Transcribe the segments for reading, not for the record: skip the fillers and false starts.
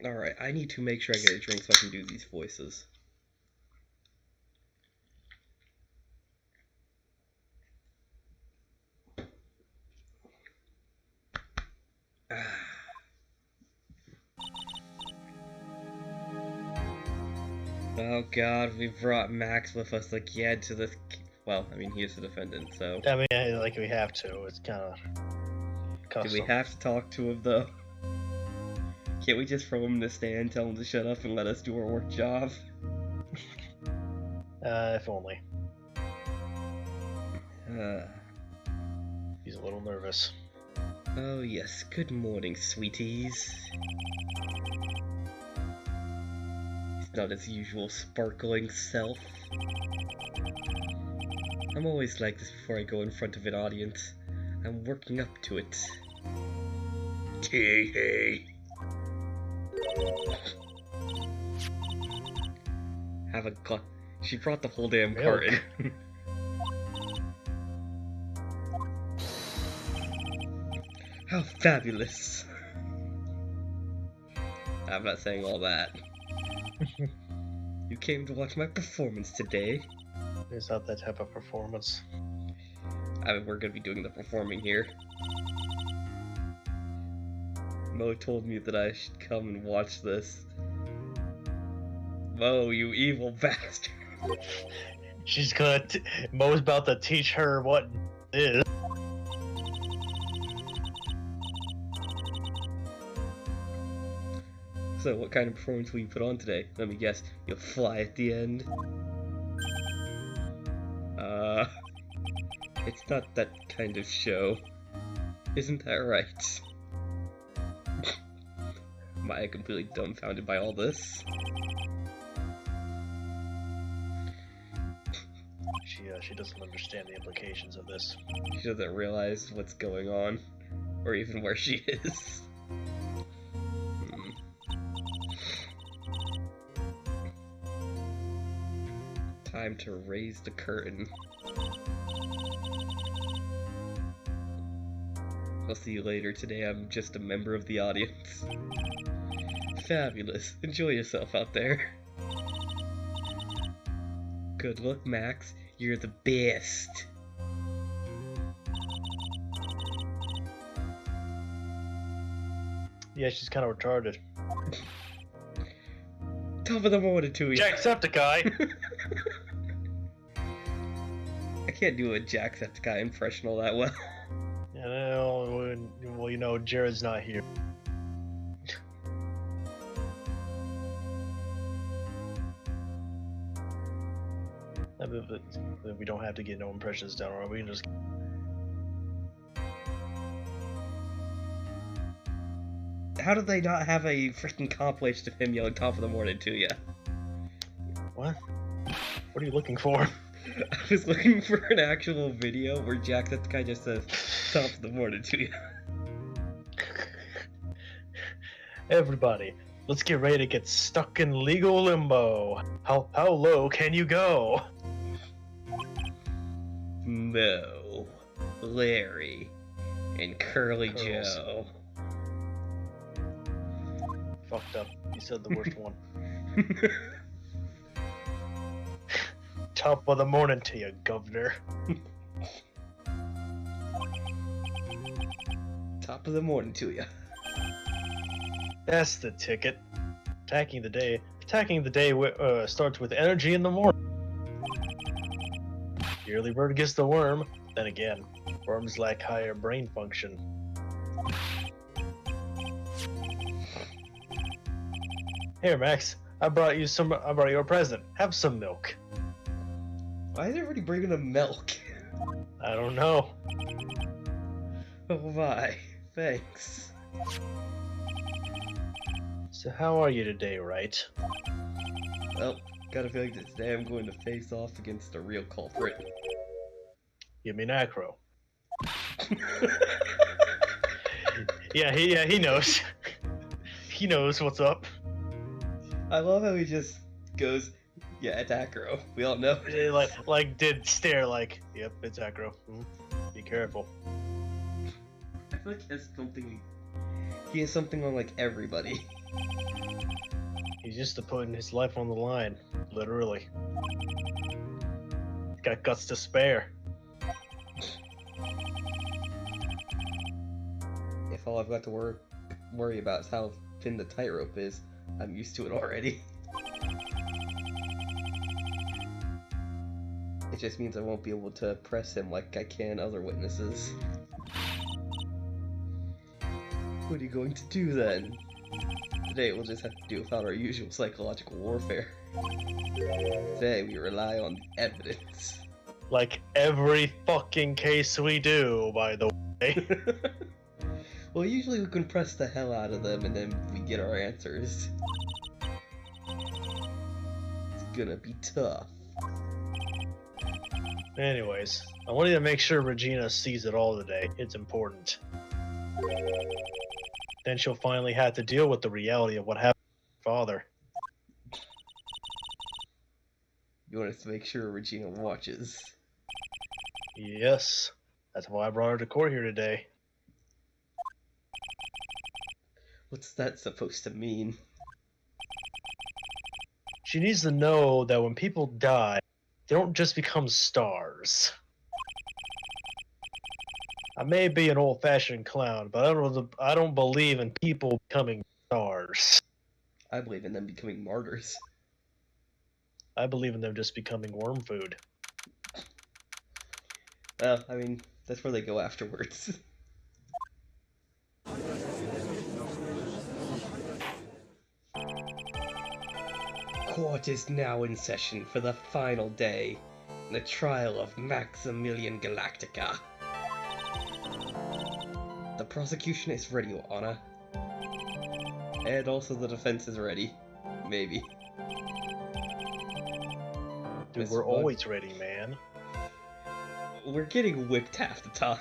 Alright, I need to make sure I get a drink so I can do these voices. Oh god, we brought Max with us again to this... Well, I mean, he is the defendant, so... I mean, like, we have to. It's kind of custom. Do we have to talk to him, though? Can't we just throw him in the stand, tell him to shut up, and let us do our work job? If only. Uh... He's a little nervous. Oh yes, good morning, sweeties. He's not his usual sparkling self. I'm always like this before I go in front of an audience. I'm working up to it. Hey. Haven't got... She brought the whole damn carton. How fabulous. I'm not saying all that. You came to watch my performance today. It's not that type of performance. I mean, we're gonna be doing the performing here. Mo told me that I should come and watch this. Mo, you evil bastard. She's gonna... Mo's about to teach her what it is. So, what kind of performance will you put on today? Let me guess, you'll fly at the end? It's not that kind of show. Isn't that right? Am I completely dumbfounded by all this? She doesn't understand the implications of this. She doesn't realize what's going on, or even where she is. Time to raise the curtain. I'll see you later. Today I'm just a member of the audience. Fabulous. Enjoy yourself out there. Good luck, Max. You're the best. Yeah, she's kind of retarded. Top of the morning to you. Jacksepticeye! I can't do a Jacksepticeye impression all that well. Yeah, well, you know, Jared's not here. But we don't have to get no impressions down, or we can just... How did they not have a freaking compilation of him yelling top of the morning to you? What? What are you looking for? I was looking for an actual video where Jacksepticeye just says top of the morning to you. Everybody, let's get ready to get stuck in legal limbo. How low can you go? Mo, Larry, and Curly Curls. Joe. Fucked up. You said the worst one. Top of the morning to you, governor. Top of the morning to you. That's the ticket. Attacking the day starts with energy in the morning. The early bird gets the worm. Then again, worms lack higher brain function. Here, Max. I brought you a present. Have some milk. Why is everybody bringing them milk? I don't know. Oh my, thanks. So how are you today, Wright? Well, got a feeling that today I'm going to face off against the real culprit. You mean Acro? Yeah, he knows. He knows what's up. I love how he just goes, yeah, it's Acro. We all know. Like did stare like, yep, it's Acro. Be careful. I feel like that's something He has something on, like, everybody. He's used to putting his life on the line, literally. He's got guts to spare. If all I've got to worry about is how thin the tightrope is, I'm used to it already. It just means I won't be able to press him like I can other witnesses. What are you going to do then? Today we'll just have to do without our usual psychological warfare. Today we rely on evidence. Like every fucking case we do, by the way. Well, usually we can press the hell out of them and then we get our answers. It's gonna be tough. Anyways, I wanted to make sure Regina sees it all today. It's important. Then she'll finally have to deal with the reality of what happened to her father. You want us to make sure Regina watches. Yes, that's why I brought her to court here today. What's that supposed to mean? She needs to know that when people die, they don't just become stars. I may be an old-fashioned clown, but I don't believe in people becoming stars. I believe in them becoming martyrs. I believe in them just becoming worm food. Well, I mean, that's where they go afterwards. Court is now in session for the final day in the trial of Maximilian Galactica. The prosecution is ready, Your Honor. And also the defense is ready. Maybe. Dude, Mr. we're Bug. always ready, man. We're getting whipped half the time.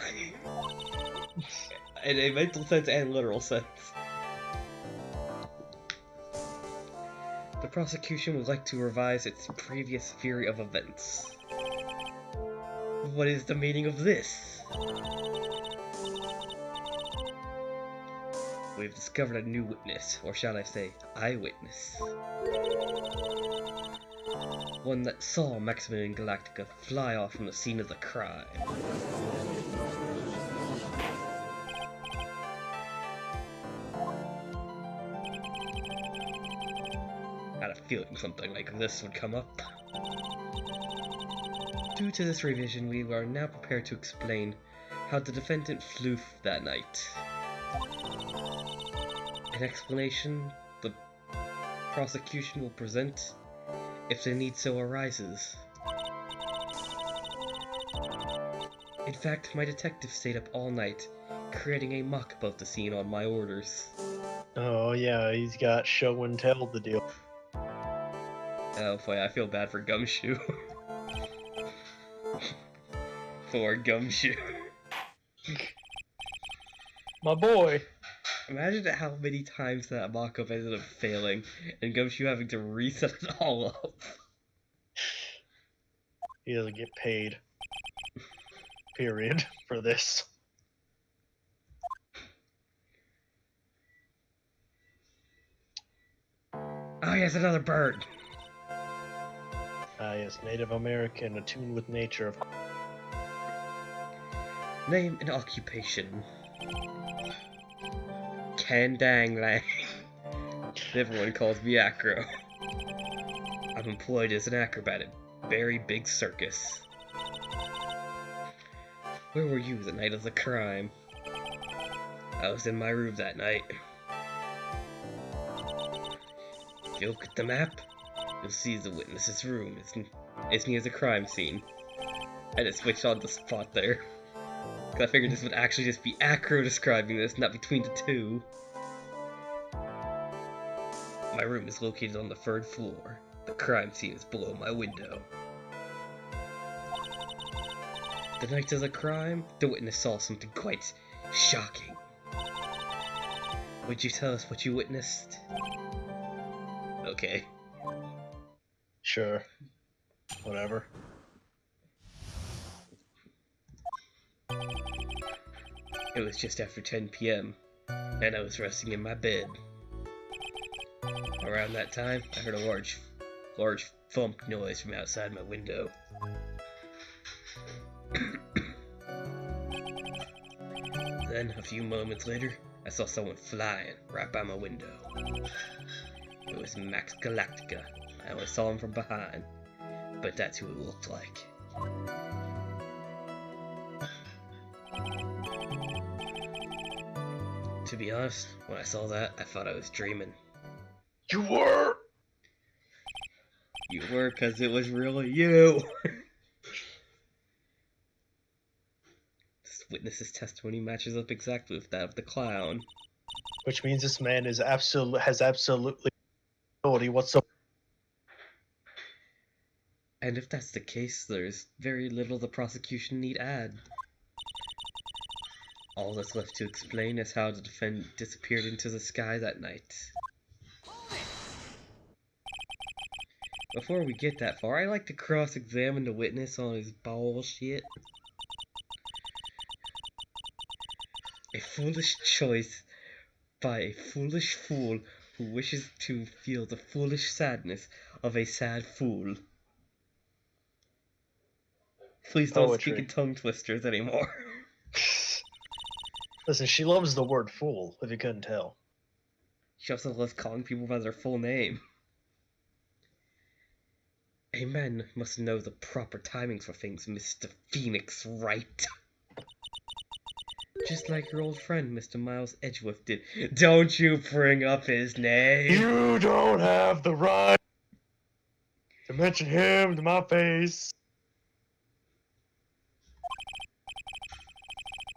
In a mental sense and literal sense. The prosecution would like to revise its previous theory of events. What is the meaning of this? We've discovered a new witness, or shall I say, eyewitness. One that saw Maximilian Galactica fly off from the scene of the crime. Had a feeling something like this would come up. Due to this revision, we are now prepared to explain how the defendant flew that night. An explanation the prosecution will present if the need so arises. In fact, my detective stayed up all night, creating a mock about the scene on my orders. Oh yeah, he's got show and tell to deal. Oh boy, I feel bad for Gumshoe. Poor Gumshoe. My boy. Imagine how many times that mock-up ended up failing, and Gumshoe having to reset it all up. He doesn't get paid. Period. For this. Oh yes, another bird! Ah yes, Native American, attuned with nature, of course. Name and occupation. Kandang Lang. Everyone calls me Acro. I'm employed as an acrobat at Very Big Circus. Where were you the night of the crime? I was in my room that night. If you look at the map, you'll see the witness's room. It's near the crime scene. I just switched on the spot there. Cause I figured this would actually just be Acro describing this, not between the two. My room is located on the 3rd floor. The crime scene is below my window. The night of the crime, the witness saw something quite shocking. Would you tell us what you witnessed? Okay. Sure. Whatever. It was just after 10 p.m. and I was resting in my bed. Around that time, I heard a large thump noise from outside my window. Then, a few moments later, I saw someone flying right by my window. It was Max Galactica. I only saw him from behind, but that's who it looked like. To be honest, when I saw that, I thought I was dreaming. You were! You were, because it was really you! This witness's testimony matches up exactly with that of the clown. Which means this man is has absolutely no ability whatsoever. And if that's the case, there's very little the prosecution need add. All that's left to explain is how the defendant disappeared into the sky that night. Before we get that far, I like to cross-examine the witness on his bullshit. A foolish choice by a foolish fool who wishes to feel the foolish sadness of a sad fool. Please don't speak in tongue twisters anymore. Listen, she loves the word fool, if you couldn't tell. She also loves calling people by their full name. A man must know the proper timings for things, Mr. Phoenix Wright. Just like your old friend, Mr. Miles Edgeworth did. Don't you bring up his name! You don't have the right to mention him to my face.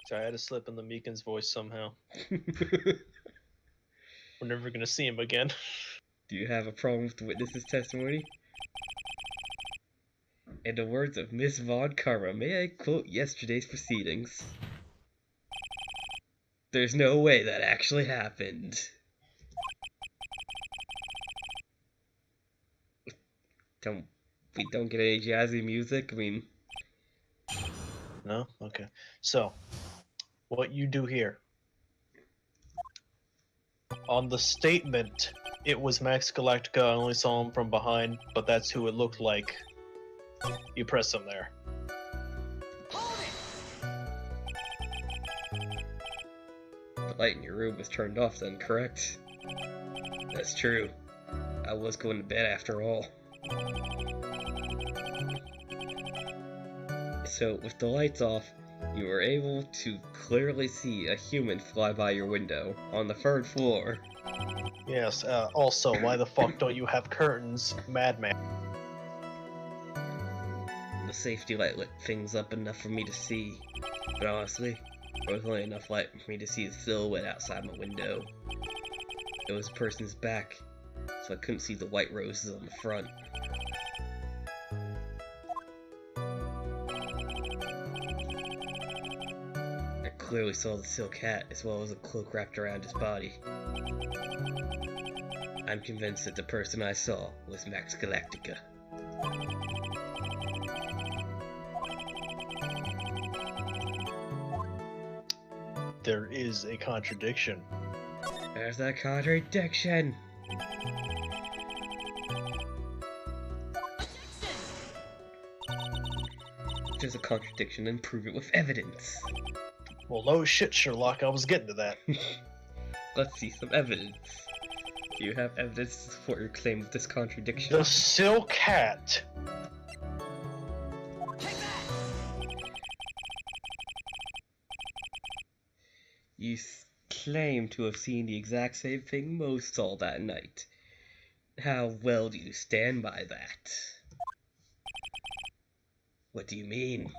Sorry, I had to slip in the Meekin's voice somehow. We're never gonna see him again. Do you have a problem with the witness's testimony? In the words of Miss Von Karma, may I quote yesterday's proceedings? There's no way that actually happened. We don't get any jazzy music? I mean... No? Okay. So, what you do here. On the statement, it was Max Galactica, I only saw him from behind, but that's who it looked like. You press him there. The light in your room was turned off then, correct? That's true. I was going to bed after all. So, with the lights off, you were able to clearly see a human fly by your window on the 3rd floor. Yes, also, why the fuck don't you have curtains, madman? The safety light lit things up enough for me to see, but honestly, there was only enough light for me to see the silhouette outside my window. It was a person's back, so I couldn't see the white roses on the front. I clearly saw the silk hat as well as a cloak wrapped around his body. I'm convinced that the person I saw was Max Galactica. There is a contradiction. There's that contradiction! If there's a contradiction, then prove it with evidence. Well, no shit, Sherlock, I was getting to that. Let's see some evidence. Do you have evidence to support your claim of this contradiction? The silk hat. You claim to have seen the exact same thing most saw that night. How well do you stand by that? What do you mean?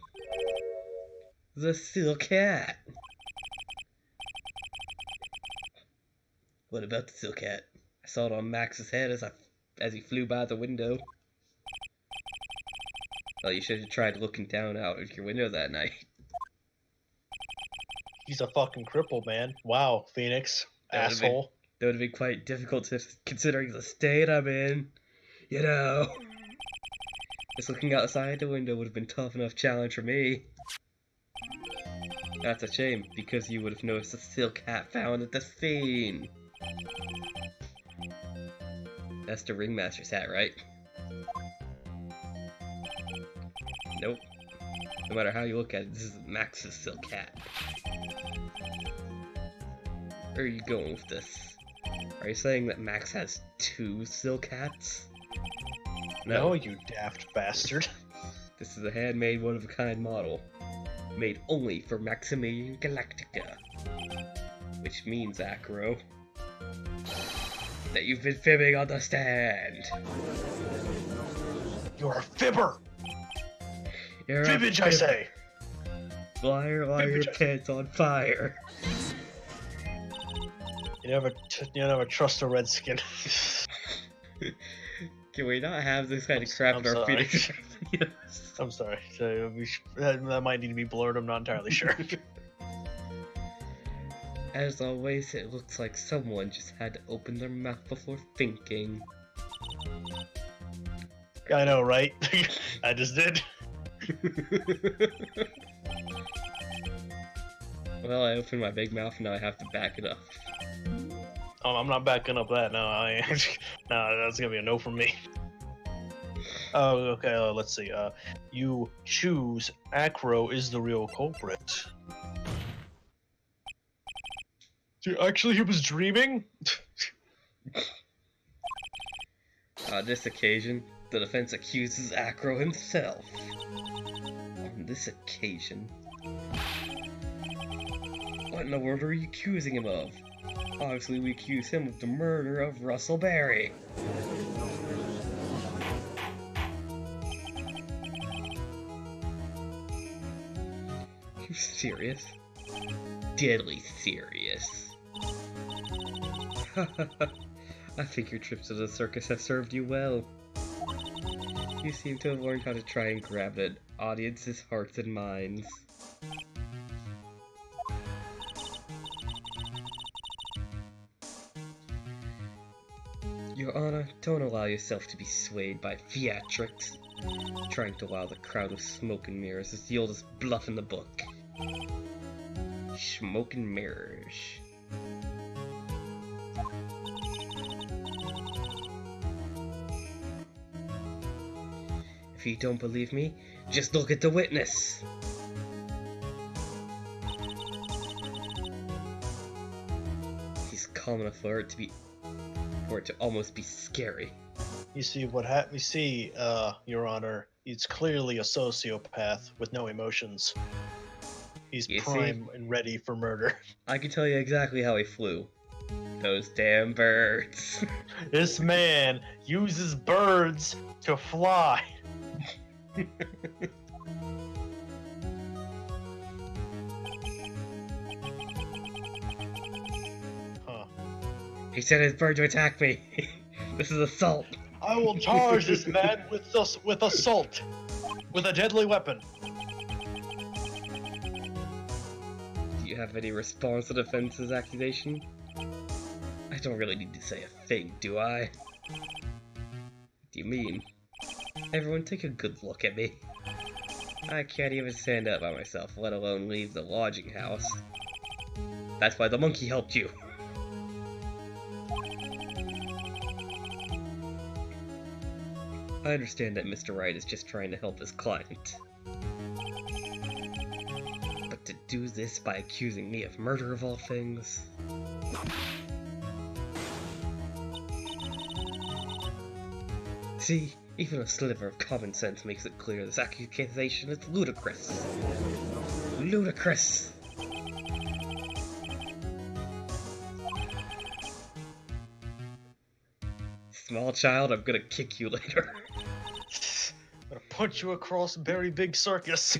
The silk hat! What about the silk hat? I saw it on Max's head as he flew by the window. Well, you should have tried looking down out of your window that night. He's a fucking cripple, man. Wow, Phoenix. Asshole. That would have been quite difficult considering the state I'm in. You know. Just looking outside the window would have been a tough enough challenge for me. That's a shame, because you would have noticed the silk hat found at the scene. That's the ringmaster's hat, right? Nope. No matter how you look at it, this is Max's silk hat. Where are you going with this? Are you saying that Max has 2 silk hats? No, you daft bastard. This is a handmade, one-of-a-kind model. Made only for Maximilian Galactica. Which means, Acro, that you've been fibbing on the stand. You're a fibber! You're Fibbage, I say! Liar, liar, your pants on fire. You never trust a redskin. Can we not have this kind of crap in our Phoenix? I'm sorry. So that might need to be blurred. I'm not entirely sure. As always, it looks like someone just had to open their mouth before thinking. I know, right? I just did. Well, I opened my big mouth, now I have to back it up. Oh, I'm not backing up that. No, no, that's gonna be a no from me. Oh, okay. Let's see. You choose Acro is the real culprit. Actually, he was dreaming. On this occasion, the defense accuses Acro himself. On this occasion. What in the world are you accusing him of? Obviously, we accuse him of the murder of Russell Berry. You serious? Deadly serious. I think your trips to the circus have served you well. You seem to have learned how to try and grab at audiences' hearts and minds. Your Honor, don't allow yourself to be swayed by theatrics. Trying to wow the crowd with smoke and mirrors is the oldest bluff in the book. Smoke and mirrors. If you don't believe me, just look at the witness. He's calm enough for it to almost be scary. You see Your Honor, he's clearly a sociopath with no emotions. He's prime and ready for murder. I can tell you exactly how he flew. Those damn birds. This man uses birds to fly. Huh. He sent his bird to attack me. This is assault. I will charge this man with assault, with a deadly weapon. Do you have any response to the defense's accusation? I don't really need to say a thing, do I? What do you mean? Everyone take a good look at me. I can't even stand up by myself, let alone leave the lodging house. That's why the monkey helped you. I understand that Mr. Wright is just trying to help his client. But to do this by accusing me of murder of all things... See, even a sliver of common sense makes it clear this accusation is ludicrous. Ludicrous! Small child, I'm gonna kick you later. I'm gonna punch you across a very big circus.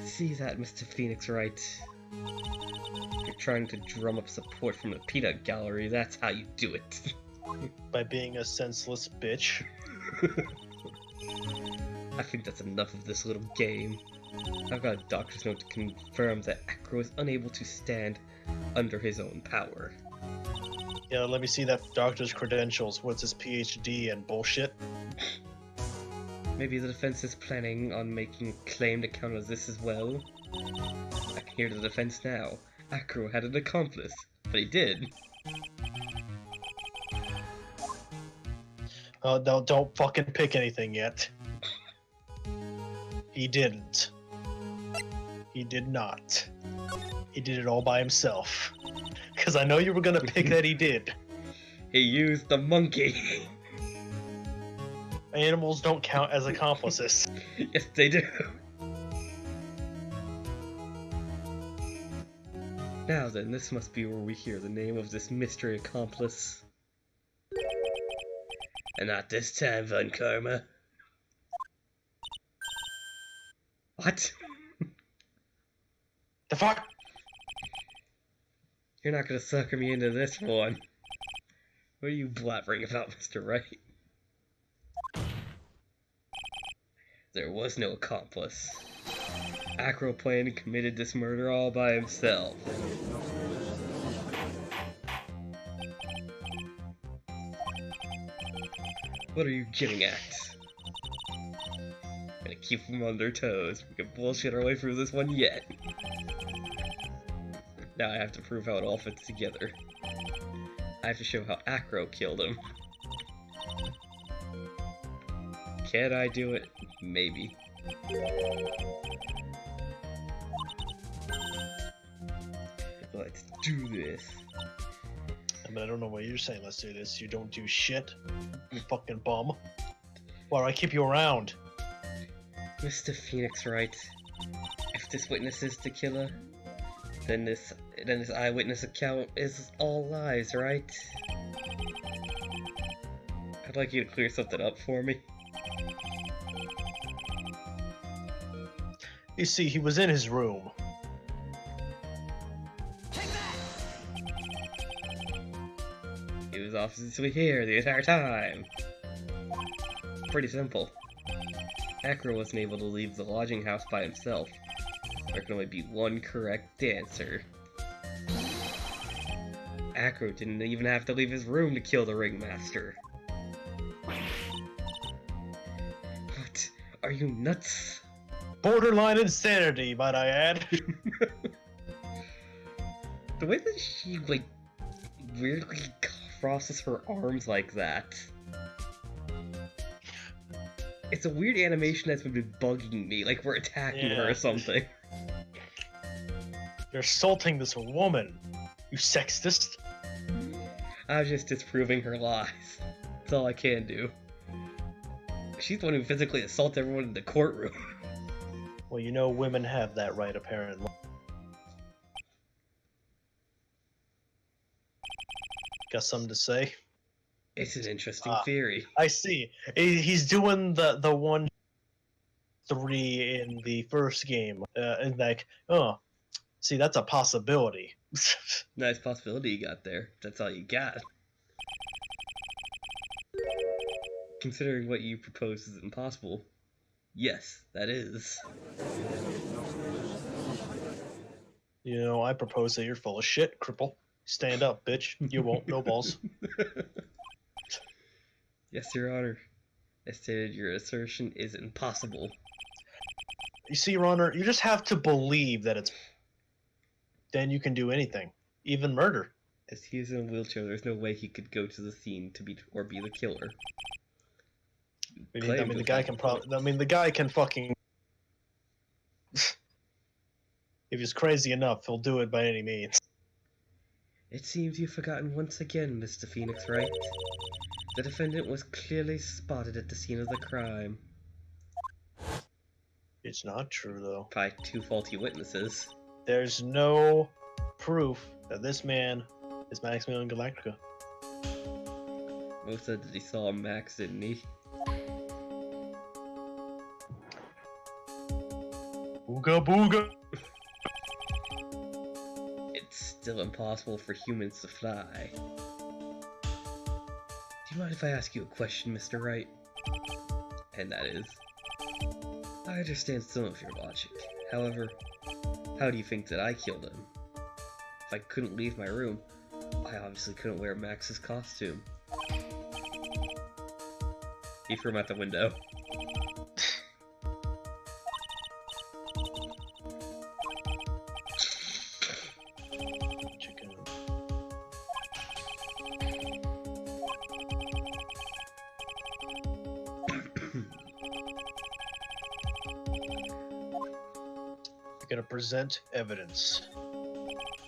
See that, Mr. Phoenix Wright? You're trying to drum up support from the peanut gallery, that's how you do it. By being a senseless bitch. I think that's enough of this little game. I've got a doctor's note to confirm that Acro is unable to stand under his own power. Yeah, let me see that doctor's credentials. What's his PhD and bullshit? Maybe the defense is planning on making a claim to counter this as well? I can hear the defense now. Acro had an accomplice, but he did. Oh, no, don't fucking pick anything yet. He didn't. He did not. He did it all by himself. Because I know you were gonna pick that he did. He used the monkey. Animals don't count as accomplices. Yes, they do. Now then, this must be where we hear the name of this mystery accomplice. And not this time, Von Karma. What? The fuck? You're not gonna sucker me into this one. What are you blabbering about, Mr. Wright? There was no accomplice. Acro planned and committed this murder all by himself. What are you getting at? I'm gonna keep them on their toes. We can bullshit our way through this one yet. Now I have to prove how it all fits together. I have to show how Acro killed him. Can I do it? Maybe. Let's do this. I mean, I don't know what you're saying. Let's do this. You don't do shit. You fucking bum. Why do I keep you around? Mr. Phoenix Wright, if this witness is the killer, then this eyewitness account is all lies, right? I'd like you to clear something up for me. You see, he was in his room. He was obviously here the entire time. Pretty simple. Acro wasn't able to leave the lodging house by himself. There can only be one correct answer. Acro didn't even have to leave his room to kill the ringmaster. What? Are you nuts? Borderline insanity, might I add. The way that she, like, weirdly crosses her arms like that. It's a weird animation that's been bugging me, like we're attacking her or something. You're assaulting this woman, you sexist. I'm just disproving her lies. That's all I can do. She's the one who physically assaulted everyone in the courtroom. Well, you know women have that right, apparently. Got something to say? It's an interesting theory. I see. He's doing the 1-3 in the first game. And like, oh, see, that's a possibility. Nice possibility you got there. That's all you got. Considering what you propose is impossible, yes, that is. You know, I propose that you're full of shit, cripple. Stand up, bitch. You won't. No balls. Yes, Your Honor. I stated your assertion is impossible. You see, Your Honor, you just have to believe that it's... Then you can do anything. Even murder. As he is in a wheelchair, there's no way he could go to the scene to be or be the killer. I mean, the guy can probably... I mean, the guy can fucking... If he's crazy enough, he'll do it by any means. It seems you've forgotten once again, Mr. Phoenix Wright. The defendant was clearly spotted at the scene of the crime. It's not true, though. By two faulty witnesses. There's no proof that this man is Maximilian Galactica. Mo said that he saw Max, didn't he? Ooga booga! It's still impossible for humans to fly. Do you mind if I ask you a question, Mr. Wright? And that is, I understand some of your logic. However, how do you think that I killed him? If I couldn't leave my room, I obviously couldn't wear Max's costume. He threw him out the window. gonna present evidence.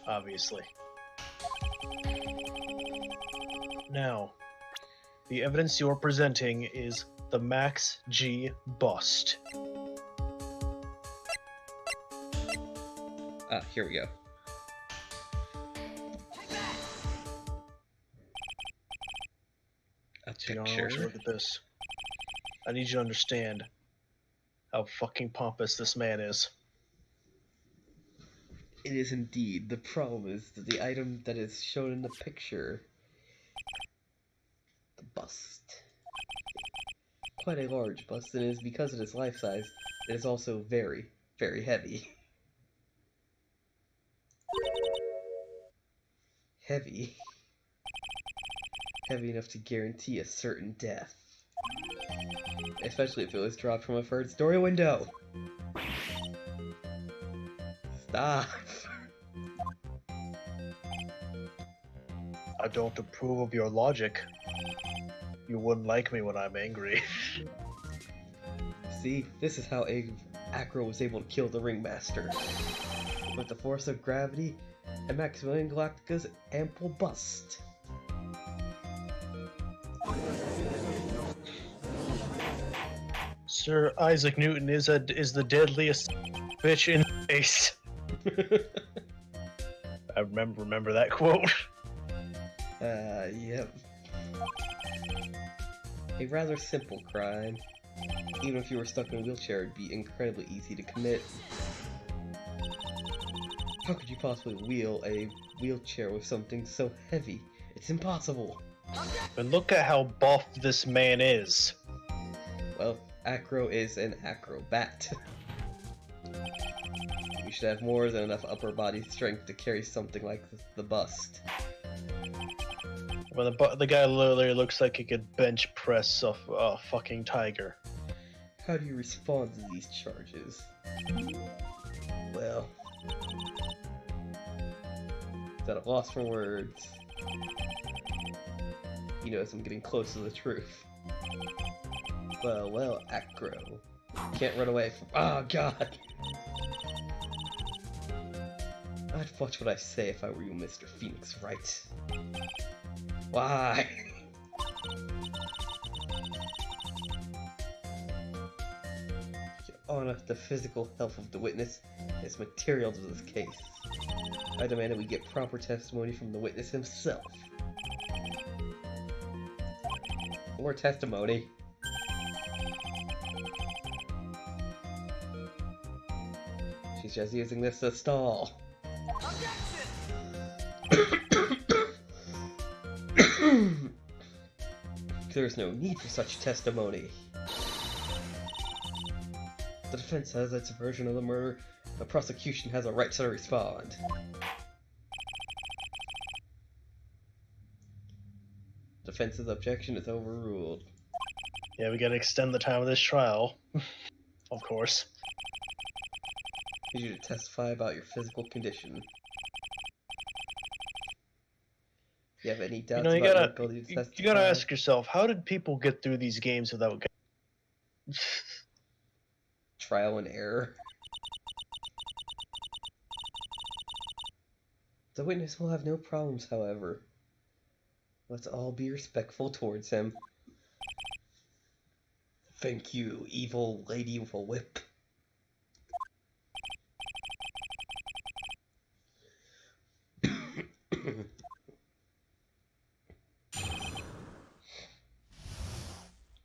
Obviously. Now, the evidence you're presenting is the Max G bust. Ah, here we go. A picture. Look at this. I need you to understand how fucking pompous this man is. It is indeed. The problem is that the item that is shown in the picture, the bust, quite a large bust, and is because it is life size, it is also very, very heavy. Heavy. Heavy enough to guarantee a certain death. Especially if it was dropped from a third-story window. Stop. I don't approve of your logic. You wouldn't like me when I'm angry. See, this is how Acro was able to kill the Ringmaster. With the force of gravity and Maximilian Galactica's ample bust. Sir Isaac Newton is the deadliest bitch in space. I remember that quote. Yep. A rather simple crime. Even if you were stuck in a wheelchair, it'd be incredibly easy to commit. How could you possibly wheel a wheelchair with something so heavy? It's impossible. And look at how buff this man is. Well, Acro is an acrobat. You should have more than enough upper body strength to carry something like the bust. Well, the guy literally looks like he could bench press a fucking tiger. How do you respond to these charges? Well, at a loss for words. He knows I'm getting close to the truth. Well, Acro. Can't run away from— oh, God! I'd watch what I say if I were you, Mr. Phoenix Wright. Why? Your Honor, the physical health of the witness is material to this case. I demand that we get proper testimony from the witness himself. More testimony. She's just using this to stall. There's no need for such testimony. The defense has its version of the murder. The prosecution has a right to respond. Defense's objection is overruled. Yeah, we gotta extend the time of this trial. Of course. I need you to testify about your physical condition. If you have any doubts about your ability to testify, you gotta ask yourself, how did people get through these games without trial and error. The witness will have no problems, however. Let's all be respectful towards him. Thank you, evil lady with a whip. I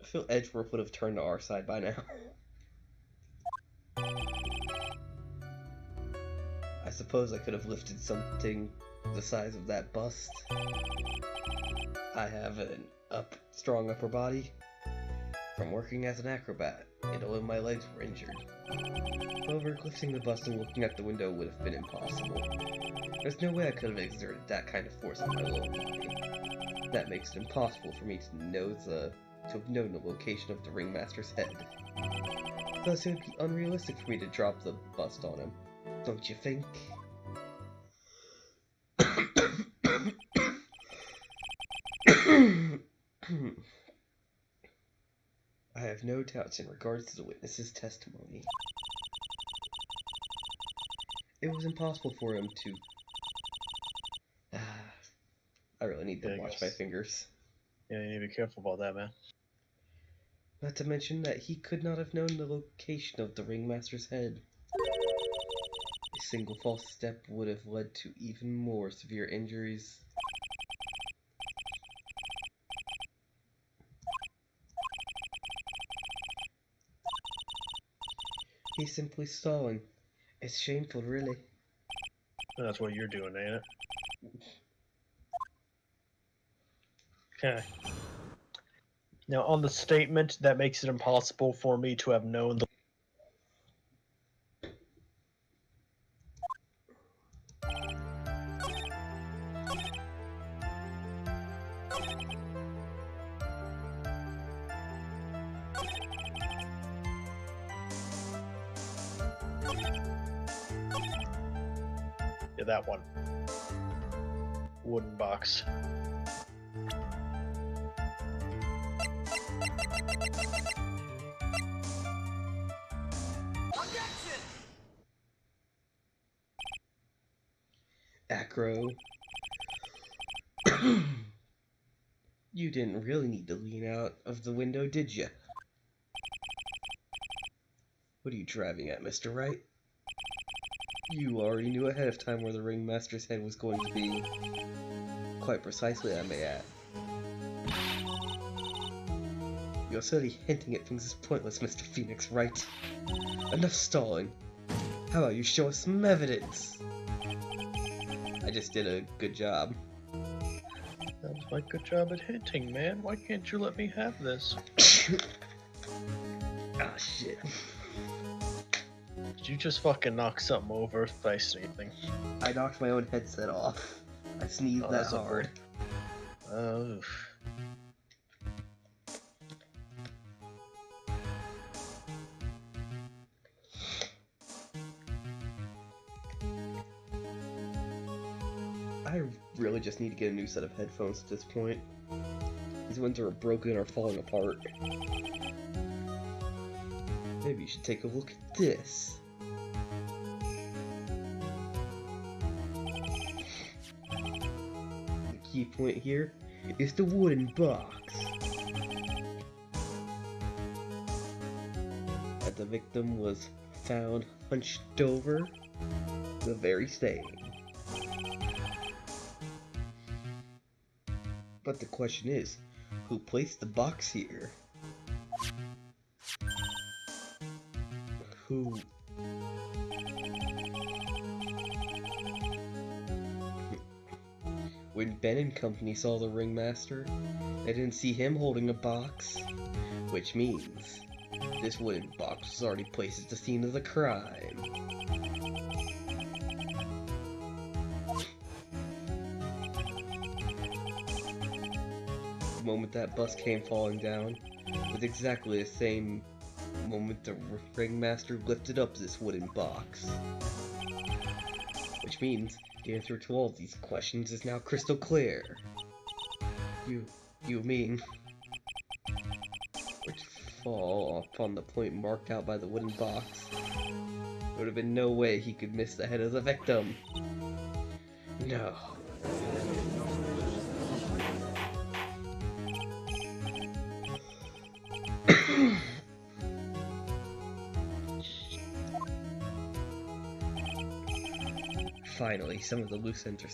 feel Edgeworth would have turned to our side by now. I suppose I could have lifted something the size of that bust. I have an strong upper body from working as an acrobat, and all of my legs were injured. However, lifting the bust and looking out the window would have been impossible. There's no way I could have exerted that kind of force on my lower body. That makes it impossible for me to have known the location of the Ringmaster's head. Thus, it would be unrealistic for me to drop the bust on him. Don't you think? I have no doubts in regards to the witness's testimony. it was impossible for him to... I really need to Yeah, I watch my guess. fingers. Yeah, you need to be careful about that, man. Not to mention that he could not have known the location of the ringmaster's head. A single false step would have led to even more severe injuries. He's simply stalling. It's shameful, really. That's what you're doing, ain't it? Okay. Now, on the statement that makes it impossible for me to have known the... Yeah, that one. Wooden box. Acro. You didn't really need to lean out of the window, did you? What are you driving at, Mr. Wright? You already knew ahead of time where the ringmaster's head was going to be. Quite precisely, I may add. You're silly hinting at things is pointless, Mr. Phoenix Wright. Enough stalling. How about you show us some evidence? I just did a good job. That was my good job at hinting, man. Why can't you let me have this? Ah, shit. Did you just fucking knock something over by sneezing? I knocked my own headset off. I sneezed that that's a hard. Oh. I really just need to get a new set of headphones at this point. These ones are broken or falling apart. Maybe you should take a look at this. The key point here is the wooden box that the victim was found hunched over, the very same. But the question is, who placed the box here? Who... When Ben and company saw the ringmaster, they didn't see him holding a box, which means this wooden box was already placed at the scene of the crime. The moment that bus came falling down was exactly the same moment the ringmaster lifted up this wooden box. Which means the answer to all these questions is now crystal clear. You mean, which fall upon the point marked out by the wooden box. There would have been no way he could miss the head of the victim. No. Finally, some of the loose ends are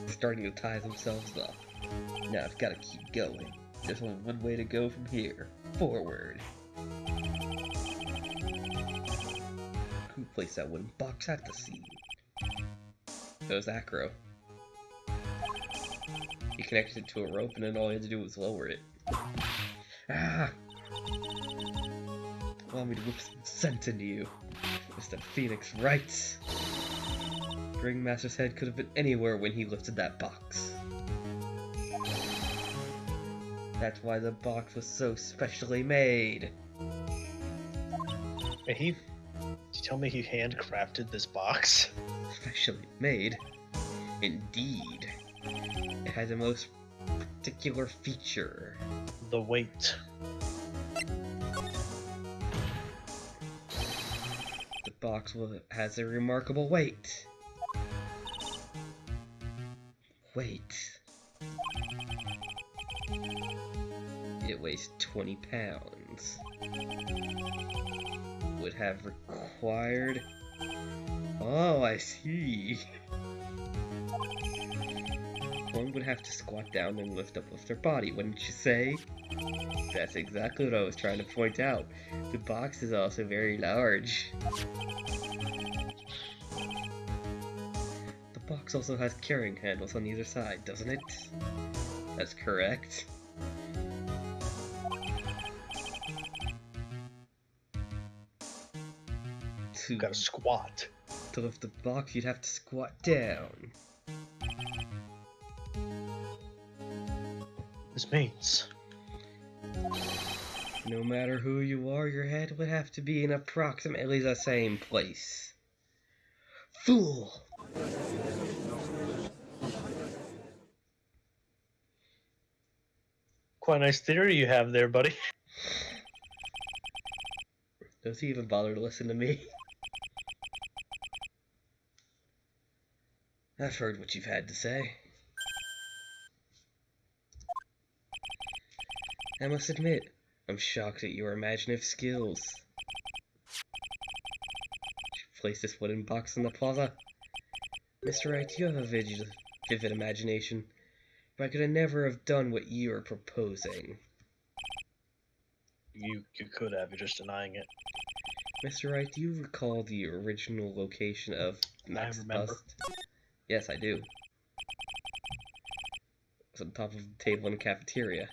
starting to tie themselves up. Now I've got to keep going. There's only one way to go from here. Forward. Who placed that wooden box at the scene? It was Acro. He connected it to a rope and then all he had to do was lower it. Ah! Allow me to whip some sense into you, Mr. Phoenix Wright. The ringmaster's head could have been anywhere when he lifted that box. That's why the box was so specially made. Did you tell me he handcrafted this box? Specially made? Indeed. It has a most particular feature. The weight. The box has a remarkable weight. weight. It weighs 20 pounds. Would have required... Oh, I see. One would have to squat down and lift up with their body, wouldn't you say? That's exactly what I was trying to point out. The box is also very large. The box also has carrying handles on either side, doesn't it? That's correct. You gotta squat. To lift the box, you'd have to squat down. This means... No matter who you are, your head would have to be in approximately the same place. Fool! Quite a nice theory you have there, buddy. Does he even bother to listen to me? I've heard what you've had to say. I must admit, I'm shocked at your imaginative skills. Did you place this wooden box in the plaza? Mr. Wright, you have a vivid imagination, but I could have never have done what you are proposing. You could have, you're just denying it. Mr. Wright, do you recall the original location of Max's bust? Yes, I do. It was on top of the table in the cafeteria.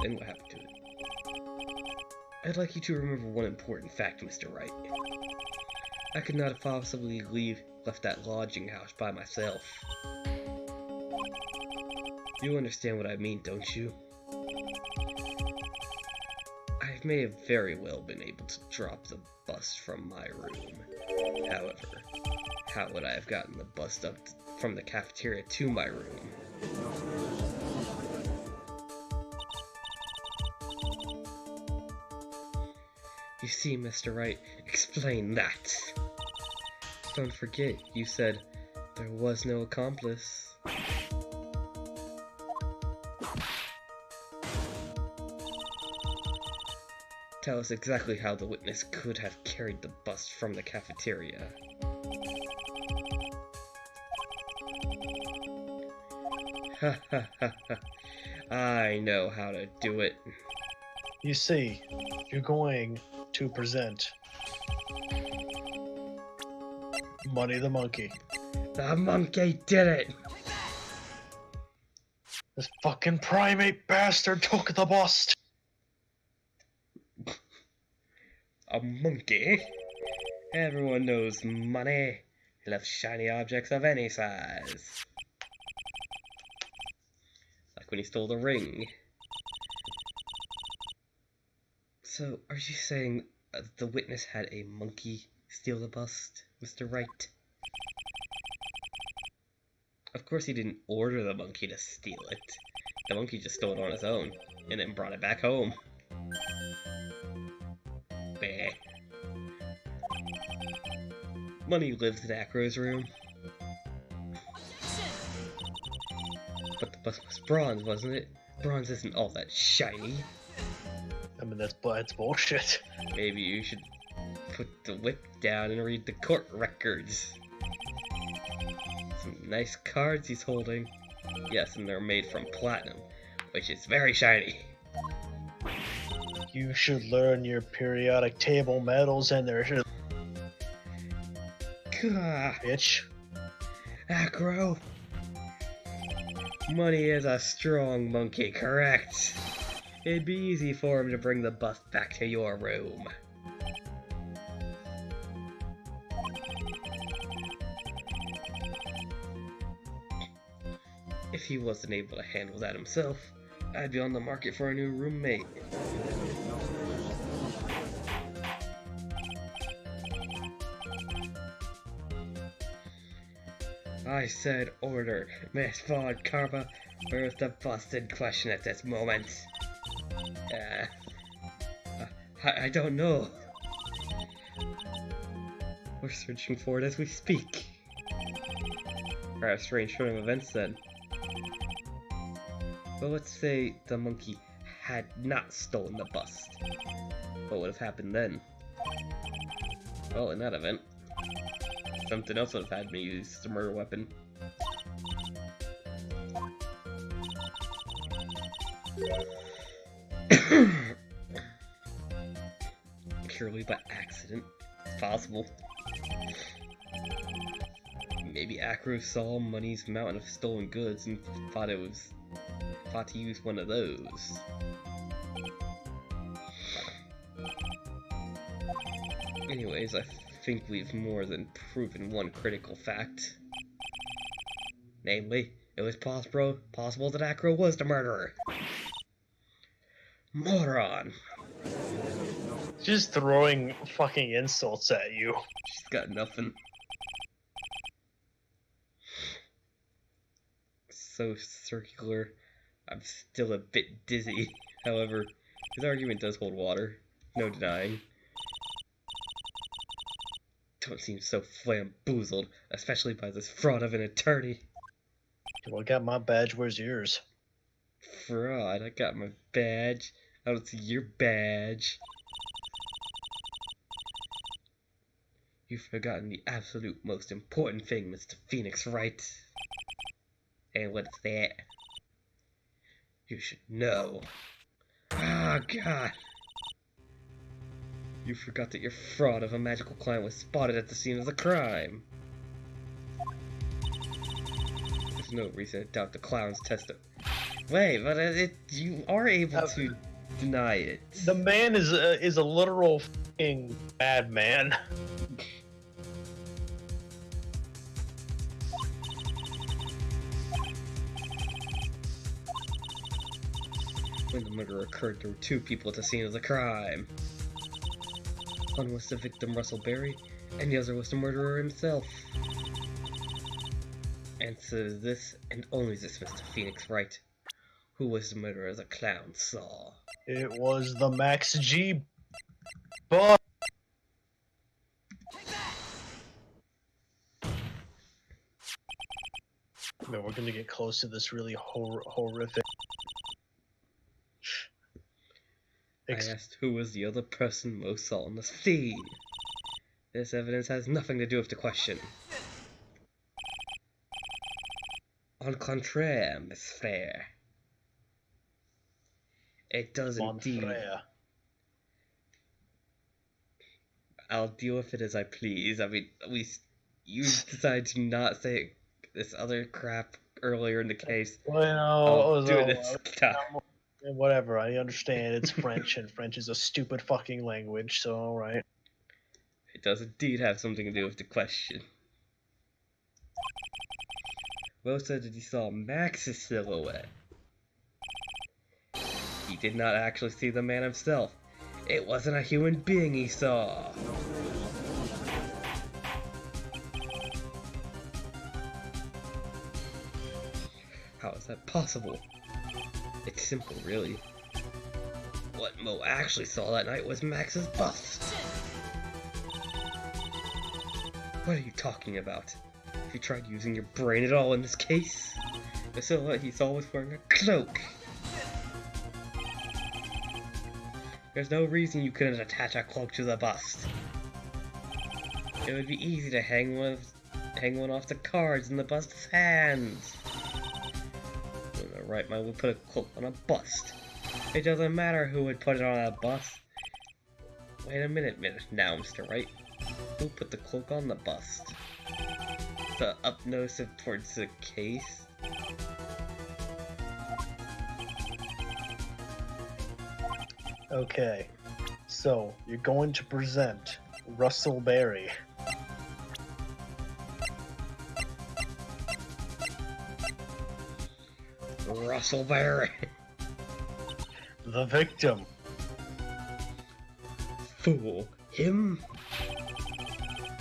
Then what happened to it? I'd like you to remember one important fact, Mr. Wright. I could not have possibly left that lodging house by myself. You understand what I mean, don't you? I may have very well been able to drop the bust from my room. However, how would I have gotten the bust up from the cafeteria to my room? You see, Mr. Wright, explain that. Don't forget, you said there was no accomplice. Tell us exactly how the witness could have carried the bust from the cafeteria. Ha ha ha ha. I know how to do it. You see, you're going to present Money the Monkey. The monkey did it! This fucking primate bastard took the bust! A monkey? Everyone knows Money. He loves shiny objects of any size. Like when he stole the ring. So, are you saying the witness had a monkey steal the bust, Mr. Wright? Of course he didn't order the monkey to steal it. The monkey just stole it on his own, and then brought it back home. Bah. Money lives in Acro's room. But the bust was bronze, wasn't it? Bronze isn't all that shiny. I mean, that's bullshit. Maybe you should put the whip down and read the court records. Some nice cards he's holding. Yes, and they're made from platinum, which is very shiny. You should learn your periodic table metals and their shit. Gah, Bitch. Acro. Money is a strong monkey, correct? It'd be easy for him to bring the bust back to your room. If he wasn't able to handle that himself, I'd be on the market for a new roommate. I said order, Miss Vaughn Carpa. Where's the bust in question at this moment? I don't know. We're searching for it as we speak. Or a strange turn of events then. Well, let's say the monkey had not stolen the bust. What would have happened then? Well, in that event, something else would have had me use the murder weapon. Purely by accident. It's possible. Maybe Acro saw Money's mountain of stolen goods and thought to use one of those. Anyways, I think we've more than proven one critical fact. Namely, it was possible that Acro was the murderer. Moron! Just throwing fucking insults at you. She's got nothing. So circular. I'm still a bit dizzy. However, his argument does hold water. No denying. Don't seem so flamboozled, especially by this fraud of an attorney. Well, I got my badge, where's yours? Fraud, I got my badge. I don't see your badge. You've forgotten the absolute most important thing, Mr. Phoenix Wright. And what's that? You should know. Ah, God. You forgot that your fraud of a magical client was spotted at the scene of the crime. There's no reason to doubt the clown's testimony. Wait, but you are able to deny it. The man is a literal fucking madman. When the murder occurred, there were two people at the scene of the crime. One was the victim, Russell Berry, and the other was the murderer himself. Answer this, and only this, Mr. Phoenix Wright. Who was the murderer the clown saw? It was the Max G. But man, we're gonna get close to this really horrific. I asked who was the other person most saw on the scene. This evidence has nothing to do with the question. Au contraire, Miss Fair. It does indeed. I'll deal with it as I please. I mean, you decided to not say this other crap earlier in the case. Well, do this stuff. Whatever, I understand it's French, and French is a stupid fucking language, so alright. It does indeed have something to do with the question. Will said that he saw Max's silhouette. He did not actually see the man himself. It wasn't a human being he saw. How is that possible? It's simple, really. What Mo actually saw that night was Max's bust. What are you talking about? Have you tried using your brain at all in this case? The silhouette he saw was wearing a cloak. There's no reason you couldn't attach a cloak to the bust. It would be easy to hang one off the cards in the bust's hands. Right, man, we put a cloak on a bust. It doesn't matter who would put it on a bust. Wait a minute now, Mr. Wright. Who put the cloak on the bust? The up nose towards the case? Okay, so you're going to present Russell Berry. Russell Berry. The victim. Fool. Him?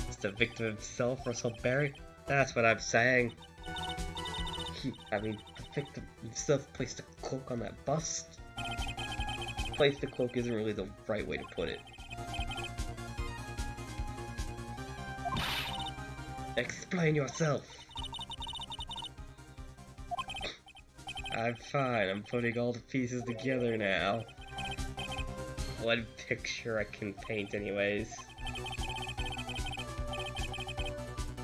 It's the victim himself, Russell Berry? That's what I'm saying. The victim himself placed a cloak on that bust. Place the cloak isn't really the right way to put it. Explain yourself. I'm fine. I'm putting all the pieces together now. One picture I can paint anyways.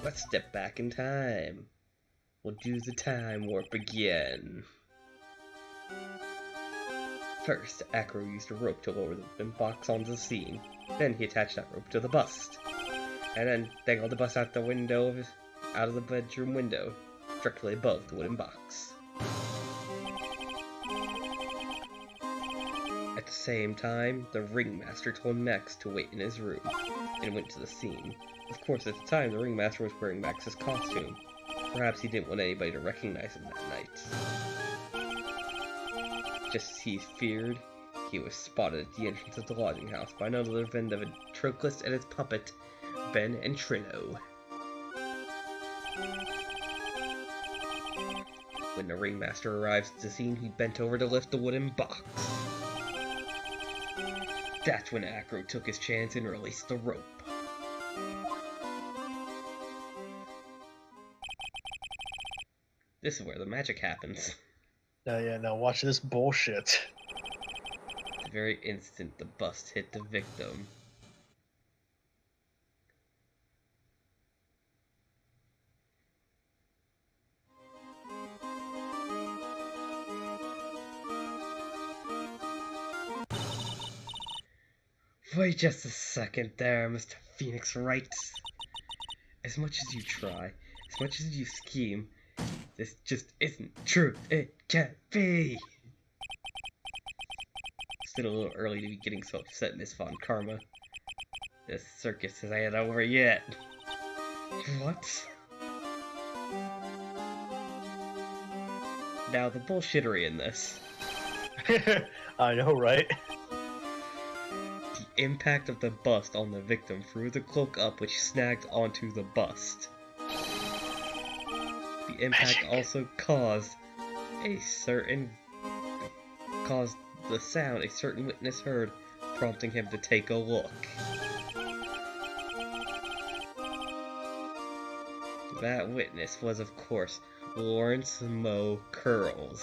Let's step back in time. We'll do the time warp again. First, Acro used a rope to lower the wooden box onto the scene. Then he attached that rope to the bust. And then dangled the bust out the window out of the bedroom window, directly above the wooden box. At the same time, the ringmaster told Max to wait in his room, and went to the scene. Of course, at the time, the ringmaster was wearing Max's costume. Perhaps he didn't want anybody to recognize him that night. Just as he feared, he was spotted at the entrance of the lodging house by none other than the ventriloquist and his puppet, Ben and Trillo. When the ringmaster arrives at the scene, he bent over to lift the wooden box. That's when Acro took his chance and released the rope. This is where the magic happens. Yeah, now watch this bullshit. The very instant the bust hit the victim, wait just a second there, Mr. Phoenix Wright. As much as you try, as much as you scheme, this just isn't true. It can't be. Still a little early to be getting so upset, Miss Von Karma. This circus ain't over yet. What? Now the bullshittery in this. I know, right? The impact of the bust on the victim threw the cloak up, which snagged onto the bust. The impact also caused the sound a certain witness heard, prompting him to take a look. That witness was, of course, Lawrence Moe Curls,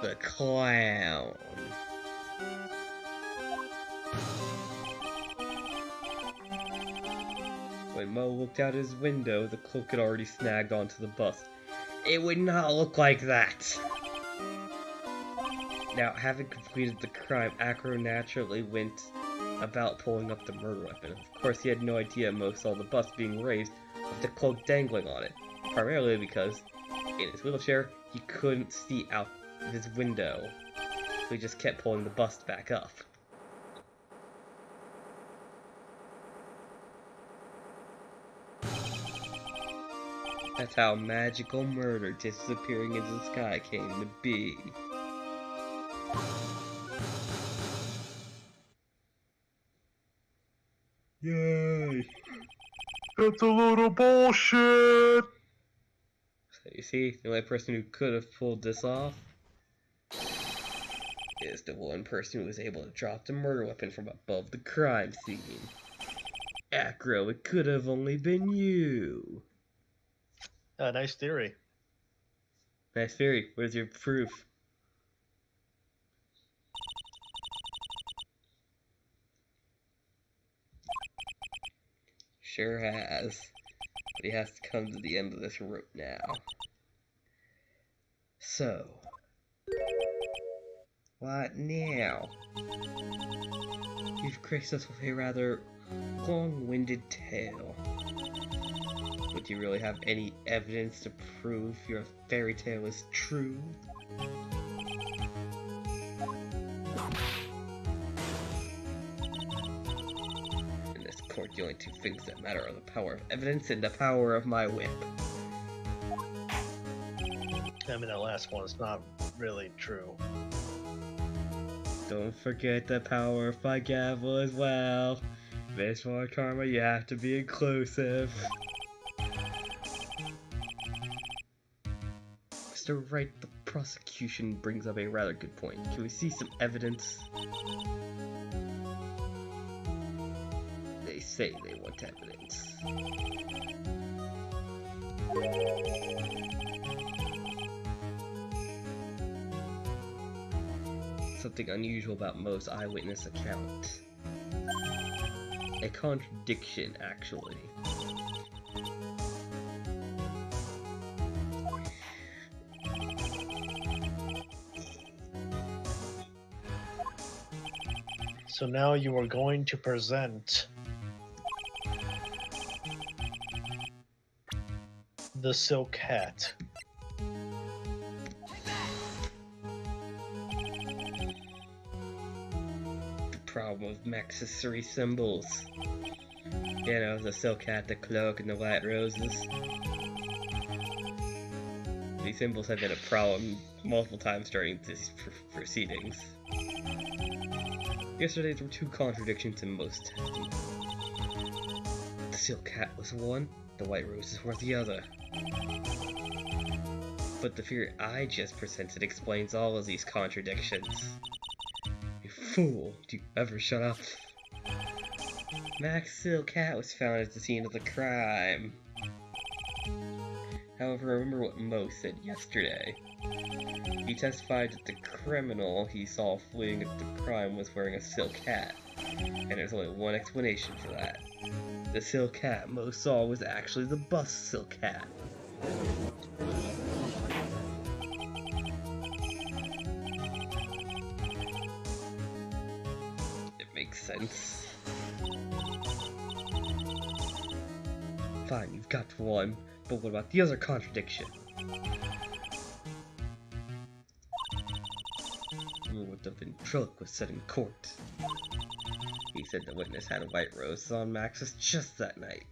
the clown. When Moe looked out his window, the cloak had already snagged onto the bust. It would not look like that! Now, having completed the crime, Acro naturally went about pulling up the murder weapon. Of course, he had no idea Moe saw the bust being raised with the cloak dangling on it, primarily because, in his wheelchair, he couldn't see out of his window, so he just kept pulling the bust back up. That's how magical murder disappearing into the sky came to be. Yay! It's a little bullshit! So you see, the only person who could have pulled this off is the one person who was able to drop the murder weapon from above the crime scene. Acro, it could have only been you. Nice theory. Nice theory. Where's your proof? Sure has. But he has to come to the end of this rope now. So, what now? You've graced us with a rather long-winded tale. But do you really have any evidence to prove your fairy tale is true? In this court, the only two things that matter are the power of evidence and the power of my whip. I mean, that last one is not really true. Don't forget the power of my gavel as well. Miss Von Karma, you have to be inclusive. Mr. Wright, the prosecution brings up a rather good point. Can we see some evidence? They say they want evidence. something unusual about Mo's eyewitness account. A contradiction, actually. So now you are going to present the silk hat. The problem with Max's three symbols. You know, the silk hat, the cloak, and the white roses. These symbols have been a problem multiple times during these proceedings. Yesterday there were two contradictions in most testing. The silk hat was one, the white roses were the other. But the theory I just presented explains all of these contradictions. You fool, do you ever shut up? Max's silk hat was found at the scene of the crime. However, remember what Mo said yesterday. He testified that the criminal he saw fleeing at the crime was wearing a silk hat, and there's only one explanation for that. The silk hat Mo saw was actually the bus silk hat. It makes sense. Fine, you've got one, but what about the other contradiction? What the ventriloquist was said in court. He said the witness had a white rose on Max's just that night.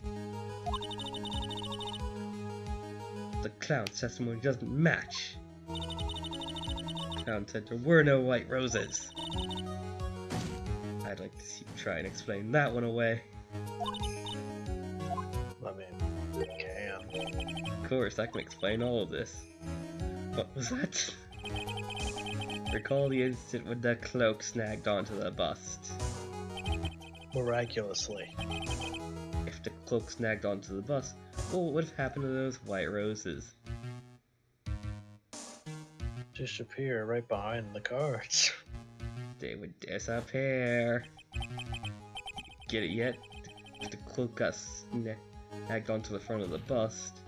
The clown's testimony doesn't match. The clown said there were no white roses. I'd like to see you try and explain that one away. I mean, you can. Of course, I can explain all of this. What was that? Recall the instant when the cloak snagged onto the bust. Miraculously. If the cloak snagged onto the bust, what would have happened to those white roses? Disappear right behind the cards. They would disappear. Get it yet? If the cloak got snagged onto the front of the bust,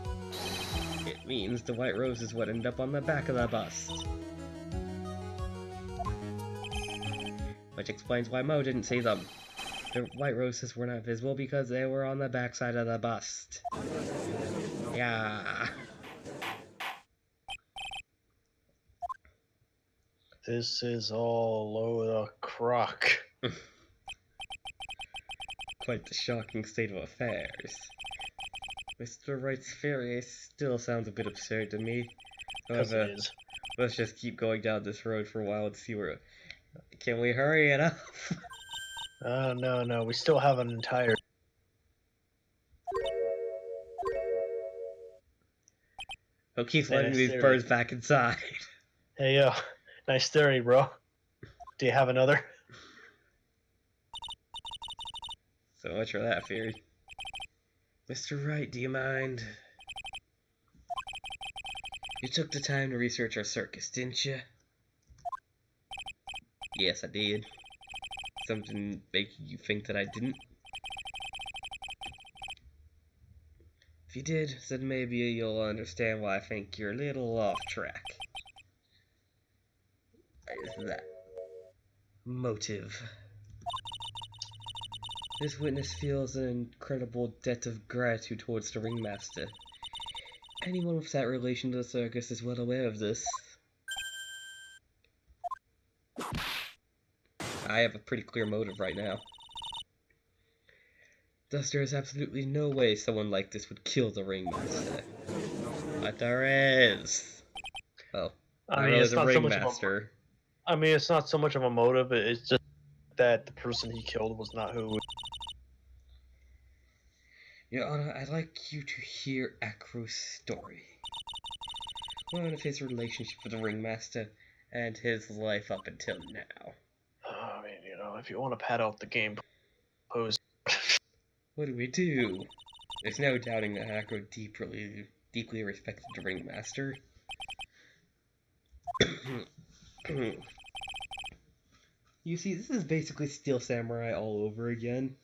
it means the white roses would end up on the back of the bust. Which explains why Mo didn't see them. The white roses were not visible because they were on the backside of the bust. Yeah. This is all load of crock. Quite the shocking state of affairs. Mr. Wright's theory still sounds a bit absurd to me. However, It is. let's just keep going down this road for a while and see where... Can we hurry it up? Oh, no, we still have an entire... Who keeps letting these birds back inside? Hey, yo. Nice theory, bro. Do you have another? So much for that theory. Mr. Wright, do you mind? You took the time to research our circus, didn't you? Yes, I did. Something making you think that I didn't? If you did, then maybe you'll understand why I think you're a little off track. What is that? Motive. This witness feels an incredible debt of gratitude towards the ringmaster. Anyone with that relation to the circus is well aware of this. I have a pretty clear motive right now. Thus, there is absolutely no way someone like this would kill the ringmaster. But there is. Well, I mean, it's the not so much of a... ringmaster. I mean, it's not so much of a motive, it's just that the person he killed was not who... Your Honor, I'd like you to hear Acro's story. One of his relationship with the ringmaster, and his life up until now. I mean, you know, if you want to pad out the game, pose... What do we do? There's no doubting that Acro deeply respected the ringmaster. You see, this is basically Steel Samurai all over again.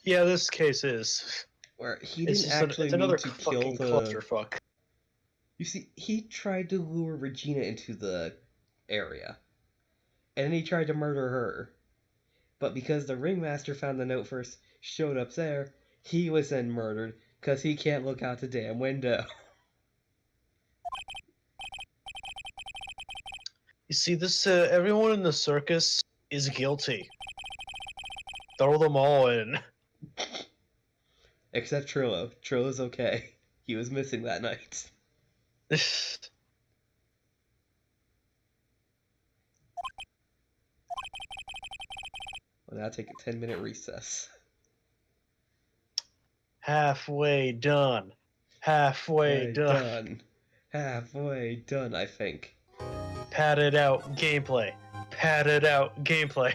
Yeah, this case is. Where he It's didn't just actually it's mean another to kill fucking the... clusterfuck. You see, he tried to lure Regina into the area. And then he tried to murder her. But because the ringmaster found the note first, showed up there, he was then murdered because he can't look out the damn window. You see, this everyone in the circus is guilty. Throw them all in. Except Trillo. Trillo's okay. He was missing that night. We'll now take a 10-minute recess. Halfway done. Halfway done. Halfway done, I think. Padded out gameplay. Padded out gameplay.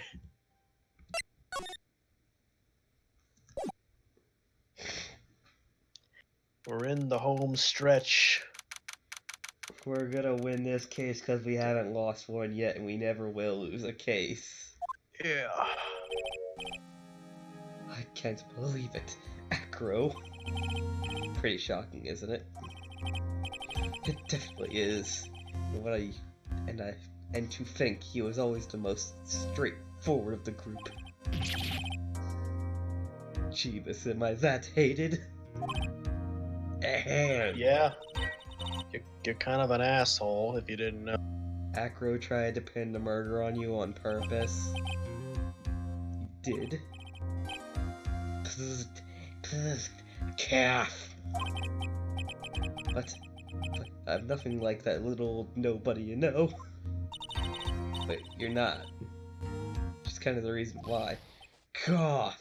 We're in the home stretch. We're gonna win this case because we haven't lost one yet, and we never will lose a case. Yeah. I can't believe it. Acro. Pretty shocking, isn't it? It definitely is. And to think he was always the most straightforward of the group. Jeebus, am I that hated? Ahem. Yeah. You're kind of an asshole if you didn't know. Acro tried to pin the murder on you on purpose. You did. Calf. But I'm nothing like that little nobody you know. But you're not. Just kind of the reason why. Cough.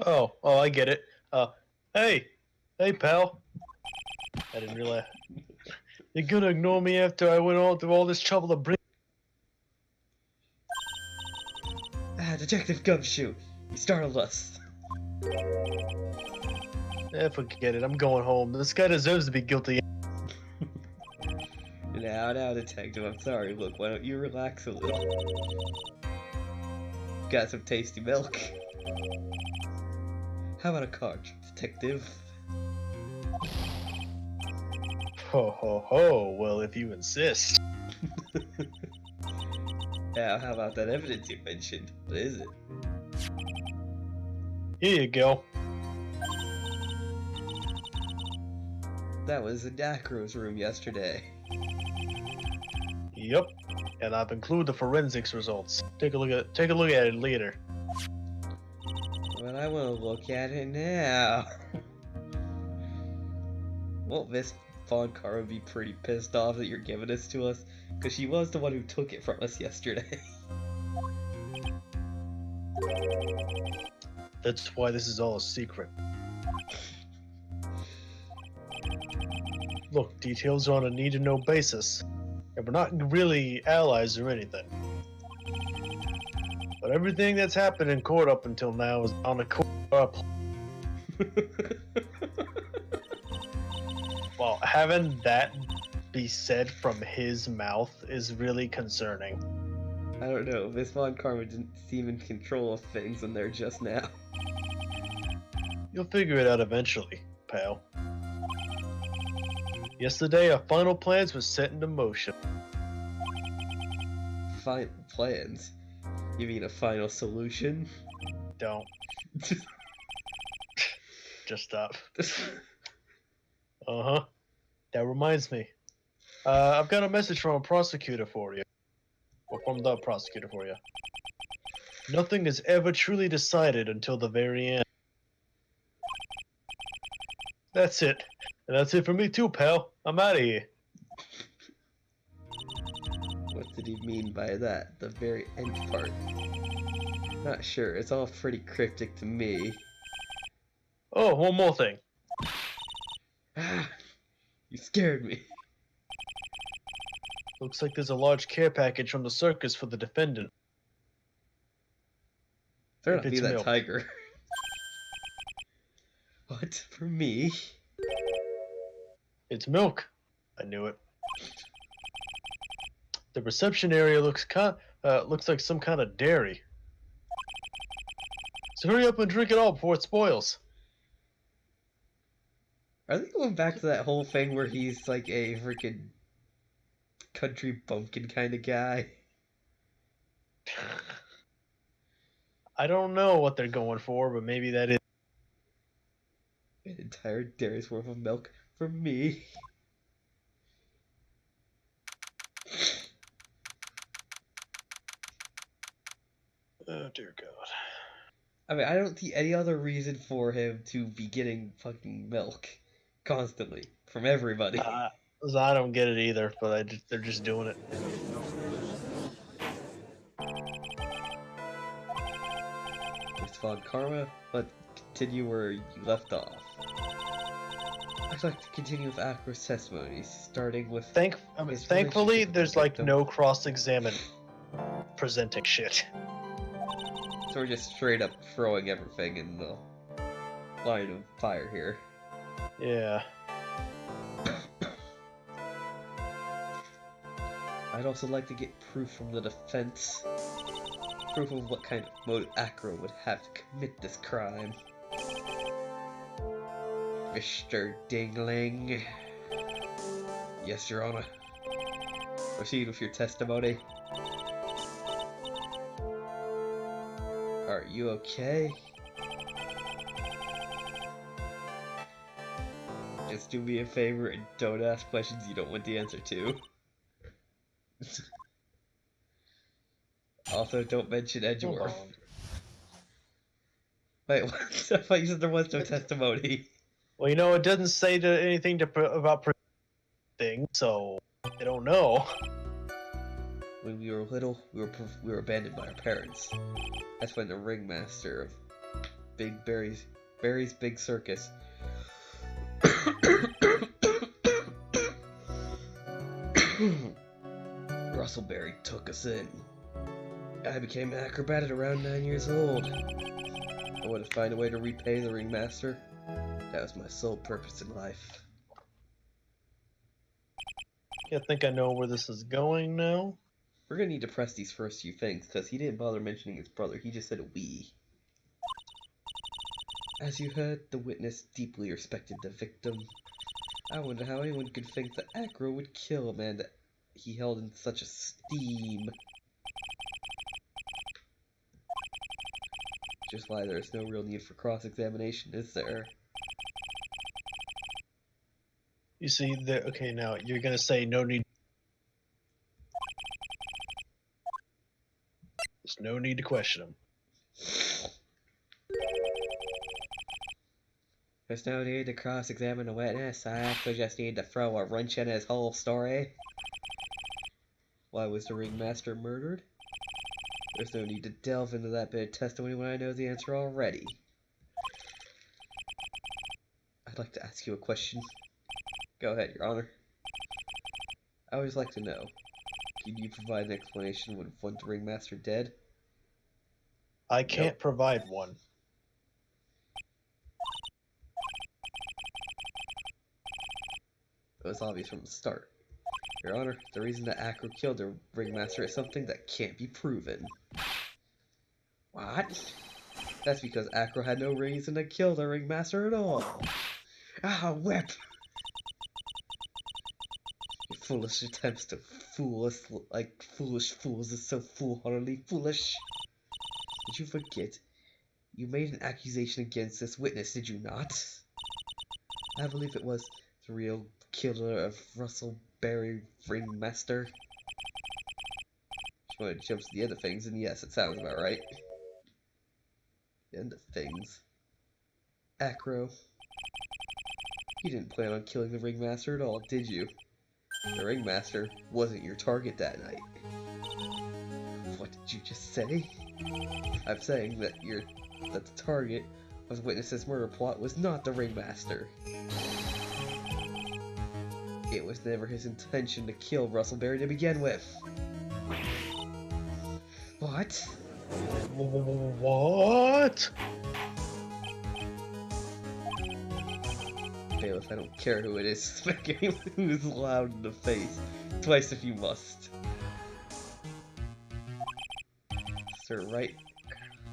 Oh, I get it. Hey, pal. I didn't realize. You're gonna ignore me after I went all through all this trouble to bring. Detective Gumshoe, you startled us. Forget it. I'm going home. This guy deserves to be guilty. Now, Detective, I'm sorry. Look, why don't you relax a little? Got some tasty milk? How about a card, Detective? Ho ho ho. Well, if you insist. Now, how about that evidence you mentioned? What is it? Here you go. That was in Acro's room yesterday. Yep. And I've included the forensics results. Take a look at it later. But I want to look at it now. Won't Miss Von Cara be pretty pissed off that you're giving this to us? Because she was the one who took it from us yesterday. That's why this is all a secret. Look, details are on a need-to-know basis. And we're not really allies or anything. But everything that's happened in court up until now is on a court. Well, having that be said from his mouth is really concerning. I don't know, Miss Von Karma didn't seem in control of things in there just now. You'll figure it out eventually, pal. Yesterday, our final plans were set into motion. Final plans? You mean a final solution? Don't. Just stop. Uh-huh. That reminds me. I've got a message from a prosecutor for you. Or from the prosecutor for you. Nothing is ever truly decided until the very end. That's it. And that's it for me too, pal. I'm out of here. What did he mean by that? The very end part? Not sure. It's all pretty cryptic to me. Oh, one more thing. Ah, you scared me. Looks like there's a large care package from the circus for the defendant. Better If not be it's that milk. tiger. What? For me? It's milk. I knew it. The reception area looks like some kind of dairy. So hurry up and drink it all before it spoils. Are they going back to that whole thing where he's like a freaking country bumpkin kind of guy? I don't know what they're going for, but maybe that is. An entire dairy's worth of milk for me. Oh dear God. I mean, I don't see any other reason for him to be getting fucking milk constantly from everybody. I don't get it either, but they're just doing it. Respond karma, but continue where you left off. I'd like to continue with Acro's testimonies, starting with. Thankfully, there's like no cross-examine presenting shit. So we're just straight up throwing everything in the line of fire here. Yeah. I'd also like to get proof from the defense. Proof of what kind of motive Acro would have to commit this crime. Mr. Dingling. Yes, Your Honor. Proceed with your testimony. Are you okay? Just do me a favor and don't ask questions you don't want the answer to. Also, don't mention Edgeworth. Wait, what? I thought you said there was no testimony. Well, it doesn't say anything about things, so I don't know. When we were little, we were abandoned by our parents. That's when the ringmaster of Barry's Big Circus Russell Berry took us in. I became an acrobat at around 9 years old. I wanted to find a way to repay the ringmaster. That was my sole purpose in life. I think I know where this is going now. We're gonna need to press these first few things, because he didn't bother mentioning his brother, he just said we. As you heard, the witness deeply respected the victim. I wonder how anyone could think that Acro would kill a man that he held in such esteem. Just why there's no real need for cross-examination, is there? You see, okay, now you're gonna say no need. There's no need to question him. There's no need to cross-examine a witness. I actually just need to throw a wrench in his whole story. Why was the ringmaster murdered? There's no need to delve into that bit of testimony when I know the answer already. I'd like to ask you a question. Go ahead, Your Honor. I always like to know. Can you provide an explanation when one the ringmaster dead? I can't provide one. It was obvious from the start. Your Honor, the reason that Acro killed the ringmaster is something that can't be proven. What? That's because Acro had no reason to kill the ringmaster at all. Ah, whip! Your foolish attempts to fool us like foolish fools is so foolhardily foolish. Did you forget? You made an accusation against this witness, did you not? I believe it was the real killer of Russell Berry Ringmaster. Just wanted to jump to the end of things, and yes, it sounds about right. The end of things. Acro. You didn't plan on killing the Ringmaster at all, did you? The Ringmaster wasn't your target that night. What did you just say? I'm saying that the target of the witness's murder plot was not the Ringmaster. It was never his intention to kill Russell Berry to begin with. What? What? Bailiff, I don't care who it is. Smack anyone who is loud in the face. Twice if you must. Master, Wright.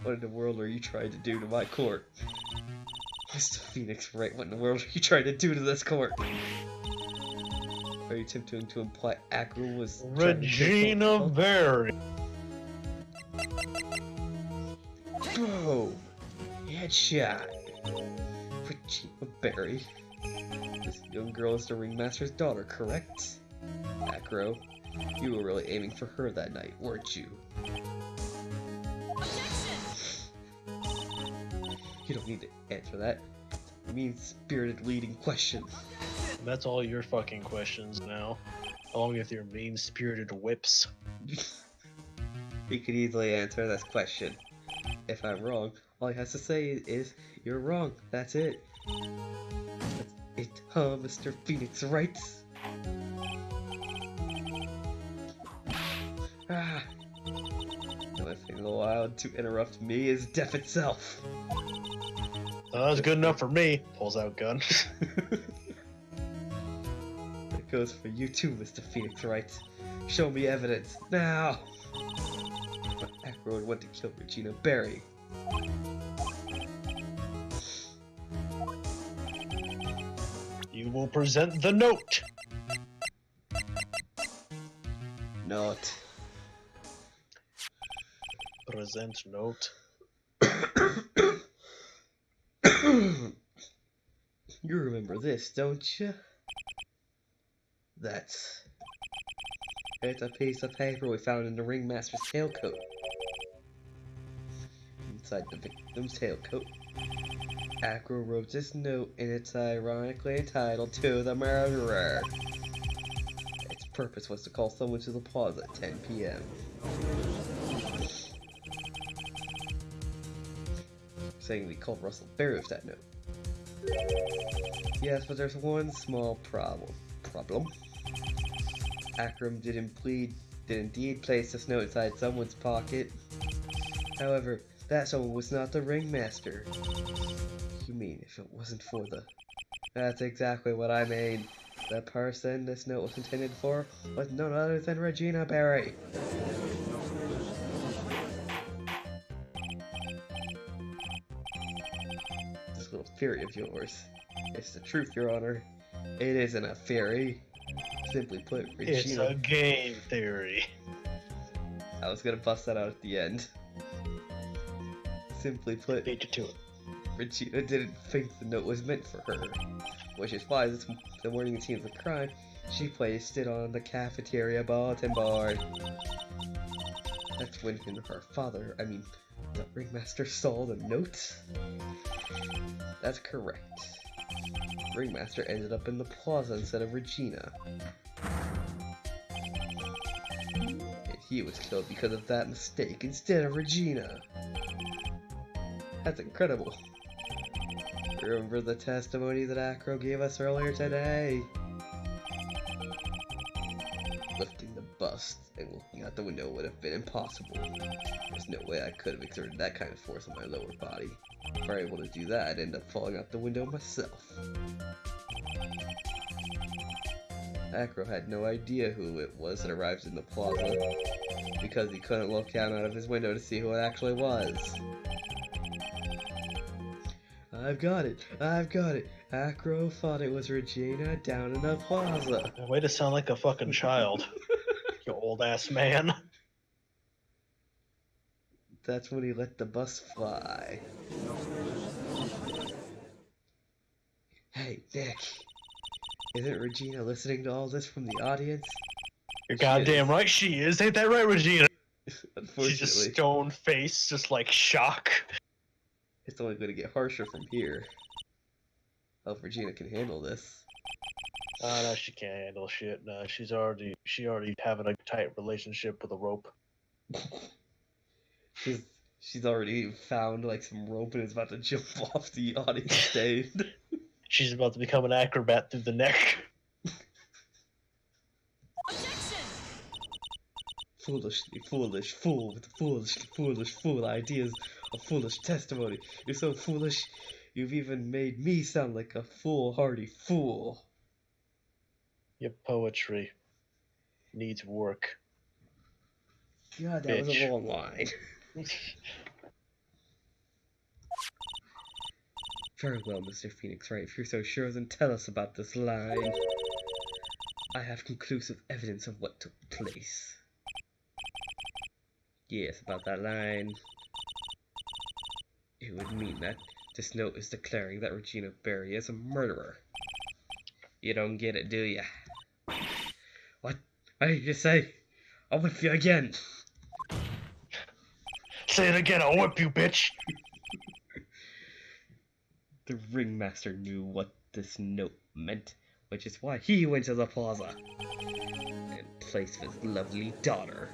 What in the world are you trying to do to my court? Mr. Phoenix Wright, what in the world are you trying to do to this court? Are you attempting to imply Acro was Regina Berry. Bro! Headshot! Regina Berry. This young girl is the ringmaster's daughter, correct? Acro, you were really aiming for her that night, weren't you? You don't need to answer that. Mean-spirited leading question. That's all your fucking questions now. Along with your mean-spirited whips. He could easily answer this question. If I'm wrong, all he has to say is, you're wrong, that's it. That's it, huh, Mr. Phoenix Wright? Ah. The only thing allowed to interrupt me is death itself. That's good enough for me. Pulls out gun. That goes for you too, Mr. Phoenix Wright. Show me evidence, now! Acro would want to kill Regina Berry. You will present the note. Not. Present note. You remember this, don't you? It's a piece of paper we found in the ringmaster's tailcoat. Inside the victim's tailcoat, Acro wrote this note, and it's ironically entitled "To the Murderer." Its purpose was to call someone to the plaza at 10 p.m. Saying we called Russell Berry with that note. Yes, but there's one small problem. Akram did indeed place this note inside someone's pocket. However, that someone was not the ringmaster. You mean if it wasn't for the... That's exactly what I mean. The person this note was intended for was none other than Regina Berry. This little theory of yours. It's the truth, Your Honor. It isn't a theory. Simply put, Regina... It's a game theory. I was gonna bust that out at the end. Simply put, Beat you to it. Regina didn't think the note was meant for her. Which is why the morning the scene of the crime, she placed it on the cafeteria bulletin board. That's when her father, the ringmaster, saw the note. That's correct. Ringmaster ended up in the plaza instead of Regina. And he was killed because of that mistake instead of Regina. That's incredible. Remember the testimony that Acro gave us earlier today? Lifting the bust and looking out the window would have been impossible. There's no way I could have exerted that kind of force on my lower body. If I were able to do that, I'd end up falling out the window myself. Acro had no idea who it was that arrived in the plaza, because he couldn't look down out of his window to see who it actually was. I've got it! Acro thought it was Regina down in the plaza. Way to sound like a fucking child. You old ass man. That's when he let the bus fly. Hey, Nick. Isn't Regina listening to all this from the audience? You're goddamn right she is. Ain't that right, Regina? Unfortunately. She's just stone face, just like shock. It's only going to get harsher from here. Hope Regina can handle this. No, she can't handle shit. No, she already having a tight relationship with a rope. She's already found like some rope and is about to jump off the audience stage. She's about to become an acrobat through the neck. Foolishly foolish fool with foolishly foolish fool ideas of foolish testimony. You're so foolish, you've even made me sound like a foolhardy fool. Your poetry needs work. God, that was a long line. Very well, Mr. Phoenix Wright. If you're so sure, then tell us about this line. I have conclusive evidence of what took place. Yes, about that line. It would mean that this note is declaring that Regina Berry is a murderer. You don't get it, do ya? What? What did you say? I'll whip you again. Say it again, I'll whip you, bitch! The ringmaster knew what this note meant, which is why he went to the plaza in place of his lovely daughter.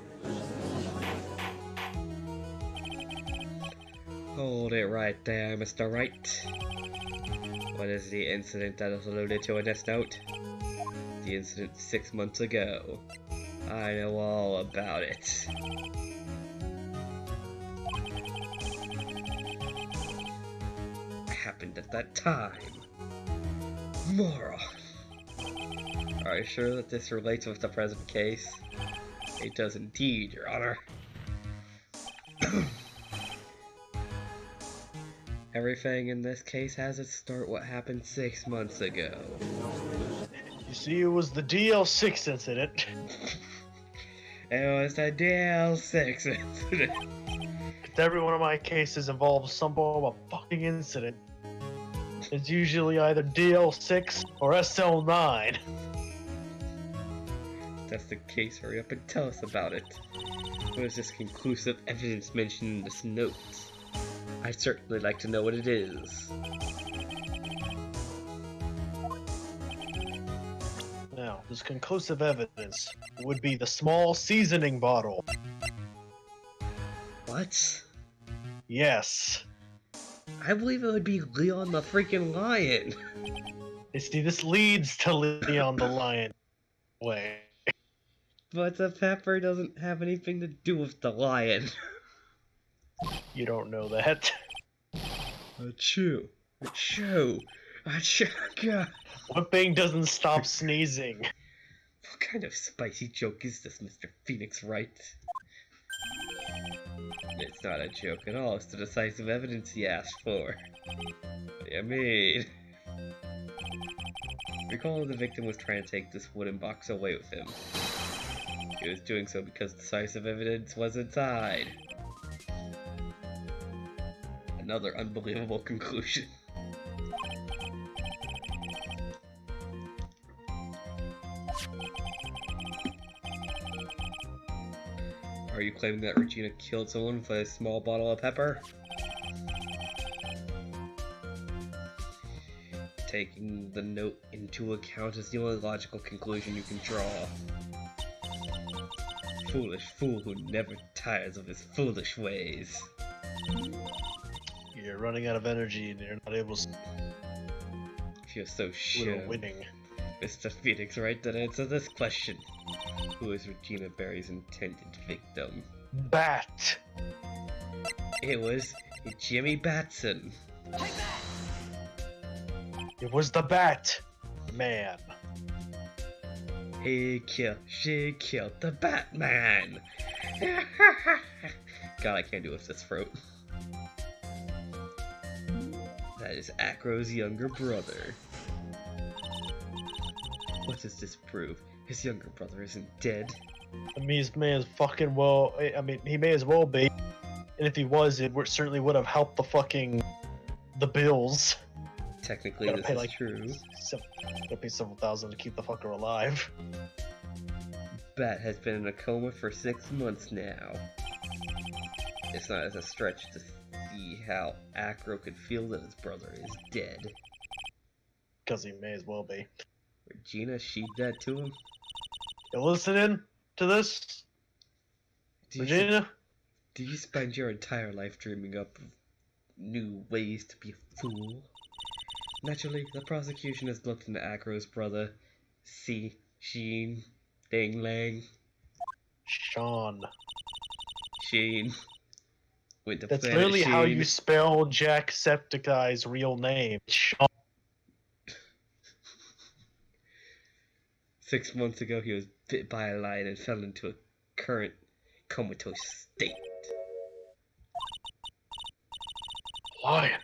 Hold it right there, Mr. Wright. What is the incident that is alluded to in this note? The incident 6 months ago. I know all about it. Happened at that time. Moron. Are you sure that this relates with the present case? It does indeed, Your Honor. Everything in this case has its start what happened 6 months ago. You see, it was the DL6 incident. It was the DL6 incident. Every one of my cases involves some form of fucking incident. It's usually either DL6 or SL9. If that's the case, hurry up and tell us about it. What is this conclusive evidence mentioned in this note? I'd certainly like to know what it is. Now, this conclusive evidence would be the small seasoning bottle. What? Yes. I believe it would be Leon the freaking Lion. You see, this leads to Leon the Lion. Way. But the pepper doesn't have anything to do with the lion. You don't know that. Achoo. Achoo. Achoo. God. Whipping doesn't stop sneezing. What kind of spicy joke is this, Mr. Phoenix Wright? It's not a joke at all. It's the decisive evidence he asked for. What do you mean? Recall the victim was trying to take this wooden box away with him. He was doing so because decisive evidence was inside. Another unbelievable conclusion. Are you claiming that Regina killed someone with a small bottle of pepper? Taking the note into account is the only logical conclusion you can draw. Foolish fool who never tires of his foolish ways. You're running out of energy and you're not able to... If you're so sure, winning. Mr. Phoenix, right, then answer this question. Who is Regina Berry's intended victim? Bat! It was Jimmy Batson. It was the Bat Man. She killed the Batman! God, I can't do it with this throat. That is Acro's younger brother. What does this prove? His younger brother isn't dead. I mean, he may as fucking well... I mean, he may as well be. And if he was, it certainly would have helped the bills. Technically, Gotta this pay, is like, true. Gotta pay several thousand to keep the fucker alive. Bat has been in a coma for 6 months now. It's not as a stretch to see how Acro could feel that his brother is dead. Because he may as well be. Regina sheathed that to him? You listening to this? Regina? Do you spend your entire life dreaming up of new ways to be a fool? Naturally, the prosecution has looked into Acro's brother, Sheen, Ding Lang. Sean. Sheen. That's literally how you spell Jacksepticeye's real name. Sean. 6 months ago, he was bit by a lion and fell into a current comatose state. lion.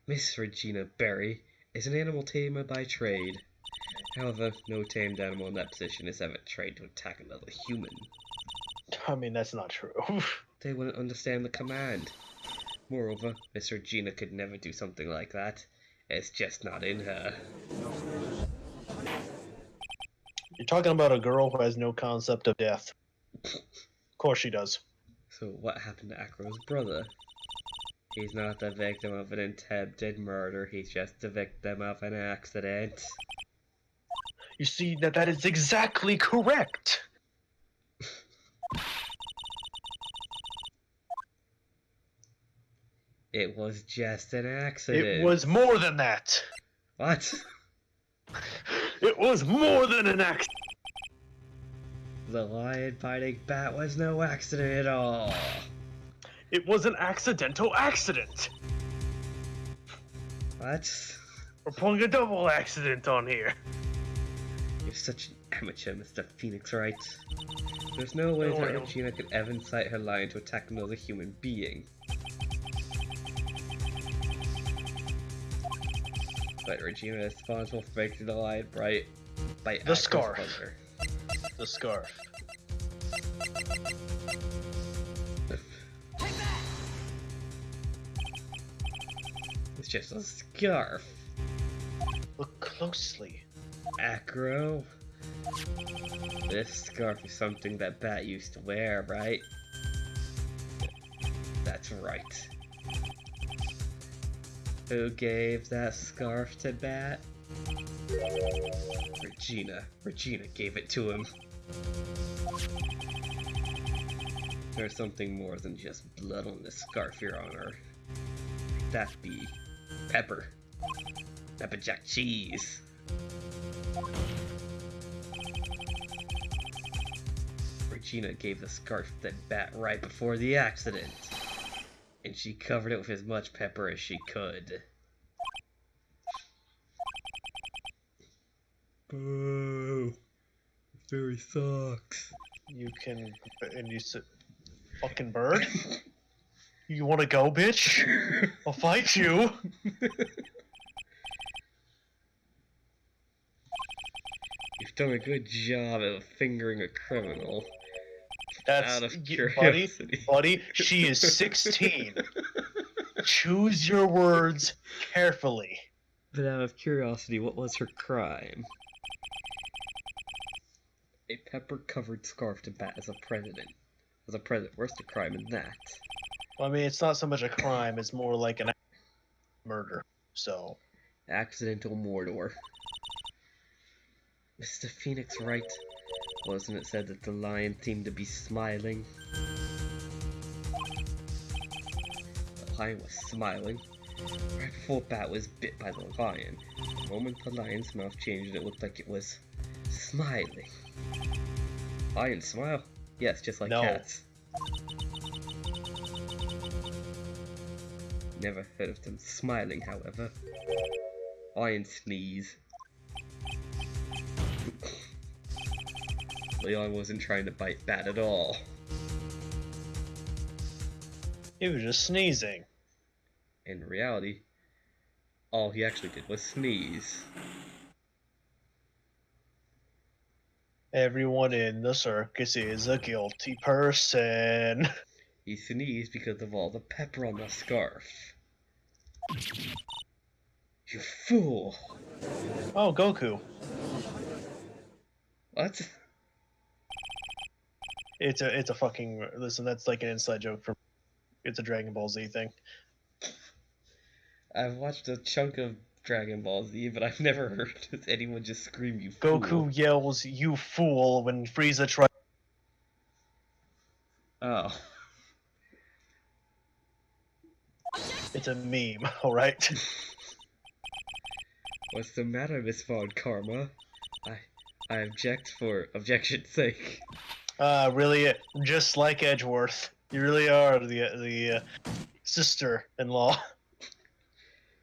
Miss Regina Berry is an animal tamer by trade. However, no tamed animal in that position is ever trained to attack another human. I mean, that's not true. They wouldn't understand the command. Moreover, Miss Regina could never do something like that. It's just not in her. You're talking about a girl who has no concept of death. Of course she does. So what happened to Acro's brother? He's not the victim of an attempted murder, he's just the victim of an accident. You see, that is exactly correct. It was just an accident. It was more than that. What? It was more than an accident. The lion fighting bat was no accident at all. It was an accidental accident. What? We're pulling a double accident on here. You're such an amateur, Mr. Phoenix Wright. There's no way that Regina could ever incite her lion to attack another human being. But Regina is responsible for making the lion bright by the scarf. Thunder. The scarf. It's just a scarf. Look closely. Acro. This scarf is something that Bat used to wear, right? That's right. Who gave that scarf to Bat? Regina. Regina gave it to him. There's something more than just blood on this scarf, Your Honor. That be pepper. Pepper jack cheese. Regina gave the scarf to Bat right before the accident. And she covered it with as much pepper as she could. Boo! Very sucks. You can... and you said... Fucking bird? You wanna go, bitch? I'll fight you! You've done a good job of fingering a criminal. That's... Out of curiosity. Buddy, she is 16. Choose your words carefully. But out of curiosity, what was her crime? A pepper-covered scarf to Bat as a president. As a present, where's the crime in that? Well, I mean, it's not so much a crime, it's more like an murder, so... Accidental murder. Mr. Phoenix Wright, wasn't it said that the lion seemed to be smiling? The lion was smiling. Right before Bat was bit by the lion. The moment the lion's mouth changed, it looked like it was smiling. Lions smile? Yes, just like cats. Never heard of them smiling, however. Lions sneeze. Leon wasn't trying to bite Bat at all. He was just sneezing. In reality, all he actually did was sneeze. Everyone in the circus is a guilty person. He sneezed because of all the pepper on the scarf. You fool! Oh, Goku. What? It's a fucking... Listen, that's like an inside joke from... It's a Dragon Ball Z thing. I've watched a chunk of Dragon Ball Z, but I've never heard anyone just scream, you Goku fool. yells, "You fool," when Frieza tries... Oh. It's a meme, alright? What's the matter, Miss Von Karma? I object for objection's sake. Really, just like Edgeworth. You really are the sister-in-law.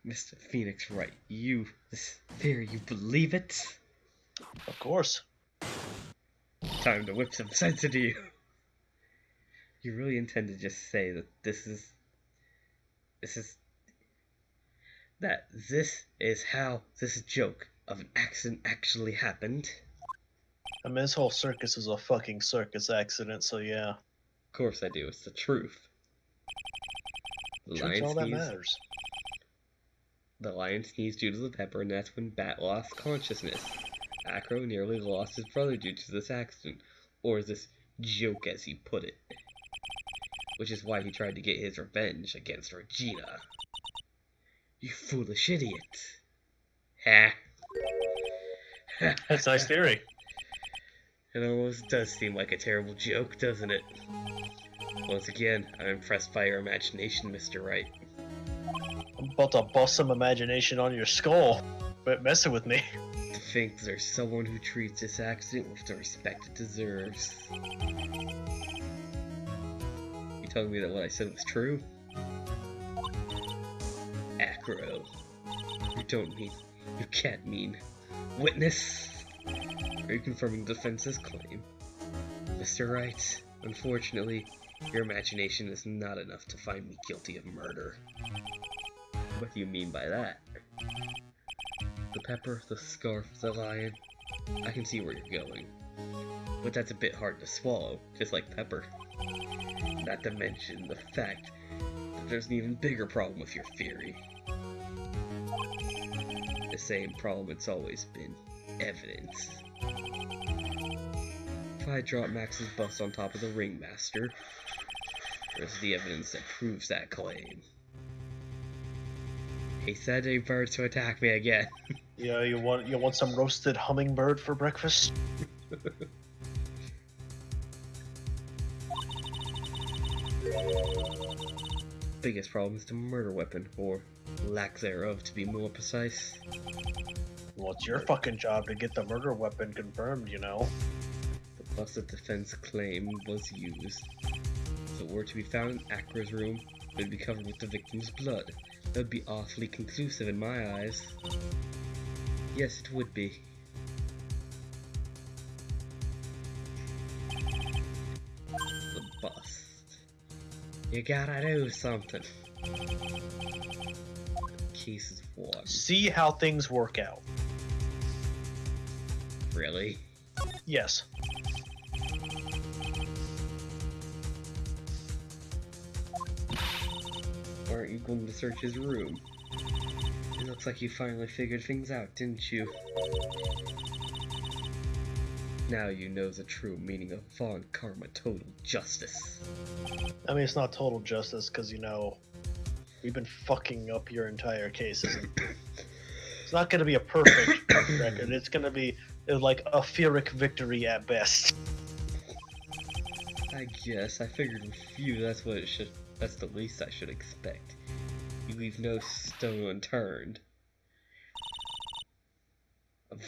Mr. Phoenix Wright, this theory, you believe it? Of course. Time to whip some sense into you. You really intend to just say that this This is how this joke of an accident actually happened. I mean, this whole circus is a fucking circus accident, so yeah. Of course I do, it's the truth. Truth's all that matters. The lion sneezed due to the pepper, and that's when Bat lost consciousness. Acro nearly lost his brother due to this accident, or this joke as he put it. Which is why he tried to get his revenge against Regina. You foolish idiot. Ha. That's a nice theory. It almost does seem like a terrible joke, doesn't it? Once again, I'm impressed by your imagination, Mr. Wright. I'm about to bust some imagination on your skull. Quit messing with me. To think there's someone who treats this accident with the respect it deserves. You telling me that what I said was true? Acro. You can't mean witness. Are you confirming the defense's claim? Mr. Wright, unfortunately, your imagination is not enough to find me guilty of murder. What do you mean by that? The pepper, the scarf, the lion. I can see where you're going. But that's a bit hard to swallow, just like pepper. Not to mention the fact that there's an even bigger problem with your theory. The same problem it's always been. Evidence. If I drop Max's bust on top of the ringmaster, there's the evidence that proves that claim. He said a bird to attack me again. Yeah, you want some roasted hummingbird for breakfast? Biggest problem is the murder weapon, or lack thereof to be more precise. Well, it's your fucking job to get the murder weapon confirmed, you know. The busted defense claim was used. If it were to be found in Acro's room, it would be covered with the victim's blood. That would be awfully conclusive in my eyes. Yes, it would be. The bust. You gotta do something. The case is won. See how things work out. Really? Yes. Aren't you going to search his room? It looks like you finally figured things out, didn't you? Now you know the true meaning of Von Karma total justice. I mean, it's not total justice, because, you know, we've been fucking up your entire case. It's not going to be a perfect record. It's going to be, like, a Pyrrhic victory at best. I guess. I figured with you, that's the least I should expect. You leave no stone unturned.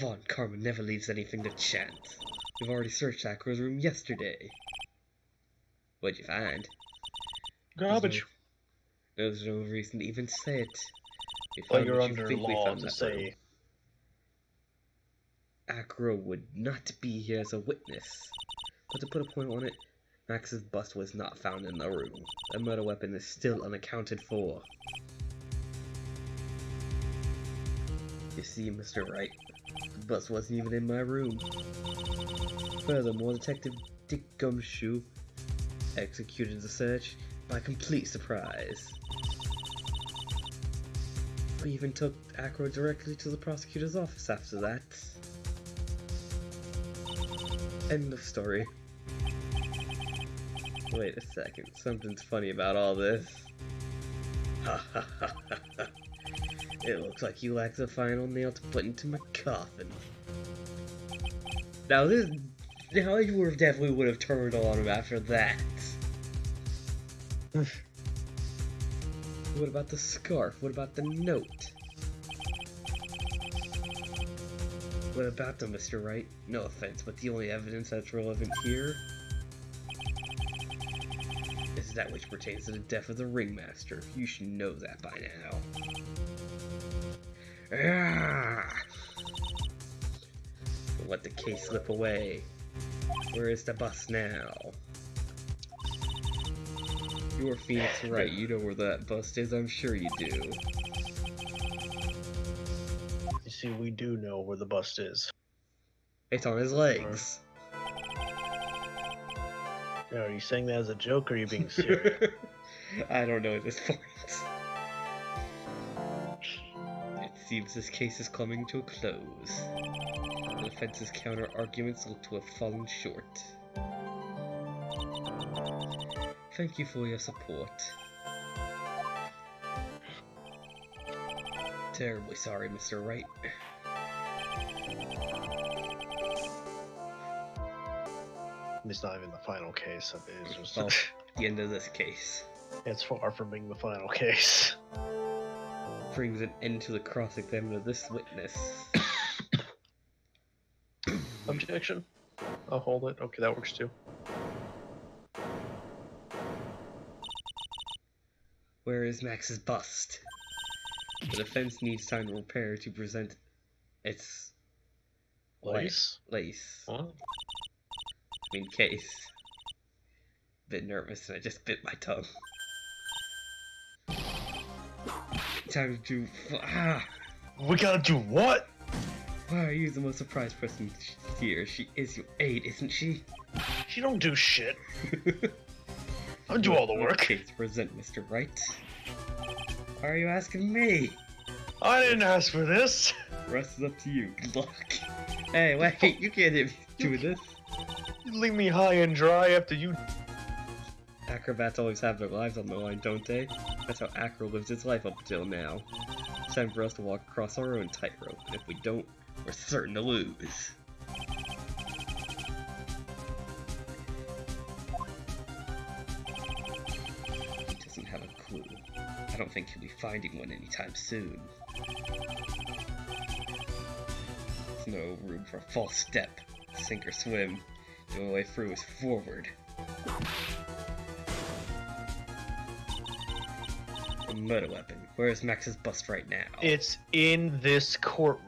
Von Karma never leaves anything to chance. We've already searched Acro's room yesterday. What'd you find? Garbage. There's no reason to even say it. Well, you're under law to say. Acro would not be here as a witness. But to put a point on it, Max's bust was not found in the room. The murder weapon is still unaccounted for. You see, Mr. Wright, the bust wasn't even in my room. Furthermore, Detective Dick Gumshoe executed the search by complete surprise. We even took Acro directly to the prosecutor's office after that. End of story. Wait a second, something's funny about all this. Ha ha ha ha ha. It looks like you lack the final nail to put into my coffin. Now you definitely would have turned on him after that. What about the scarf? What about the note? What about them, Mr. Wright? No offense, but the only evidence that's relevant here is that which pertains to the death of the ringmaster. You should know that by now. Don't let the case slip away. Where is the bus now? You're Phoenix Wright. You know where that bust is. I'm sure you do. You see, we do know where the bust is. It's on his legs. Now, are you saying that as a joke, or are you being serious? I don't know at this point. It seems this case is coming to a close. The defense's counter-arguments look to have fallen short. Thank you for your support. Terribly sorry, Mr. Wright. It's not even the final case. It's just Well, the end of this case. it's far from being the final case. Brings an end to the cross-examination of this witness. Objection? I'll hold it. Okay, that works too. Where is Max's bust? The defense needs time to prepare to present its Lace? Lace. What? I mean, case. Bit nervous and I just bit my tongue. Time to do. We gotta do what? Why are you the most surprised person here? She is your aide, isn't she? She don't do shit. I do all the work. Case to present, Mr. Wright. Why are you asking me? I didn't ask for this. Rest is up to you. Good luck. Hey, wait, you can't hit me doing this. You leave me high and dry after you. Acrobats always have their lives on the line, don't they? That's how Acro lives his life up until now. It's time for us to walk across our own tightrope, and if we don't, we're certain to lose. He doesn't have a clue. I don't think he'll be finding one anytime soon. There's no room for a false step. Sink or swim. The only way through is forward. A murder weapon. Where's Max's bust right now? It's in this courtroom.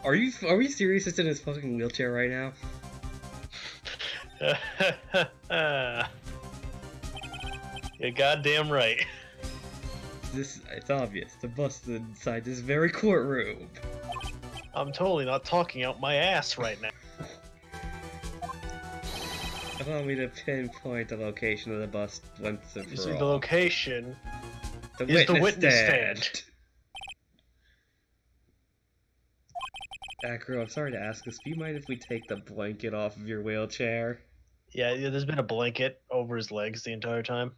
Are we serious? It's in his fucking wheelchair right now? You're goddamn right. It's obvious. The bust is inside this very courtroom. I'm totally not talking out my ass right now. Allow me to pinpoint the location of the bust once and You for see, all. the location The is the witness stand. Acro, I'm sorry to ask this. Do you mind if we take the blanket off of your wheelchair? Yeah, there's been a blanket over his legs the entire time.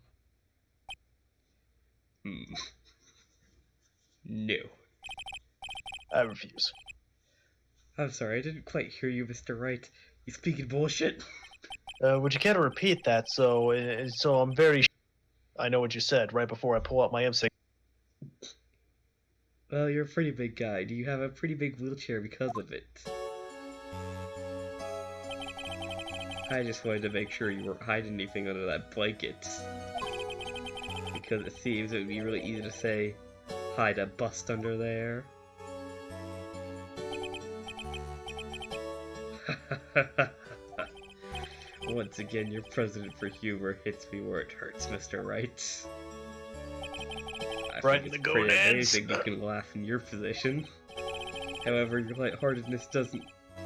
No. I refuse. I'm sorry, I didn't quite hear you, Mr. Wright. You speaking bullshit? Would you care to repeat that? So I'm very. I know what you said right before I pull out my M6. Well, you're a pretty big guy. Do you have a pretty big wheelchair because of it? I just wanted to make sure you weren't hiding anything under that blanket. Because it seems it would be really easy to say, hide a bust under there. Once again, your president for humor hits me where it hurts, Mr. Wright. I Right think in the it's pretty gonads. amazing you can laugh in your position. However, your lightheartedness doesn't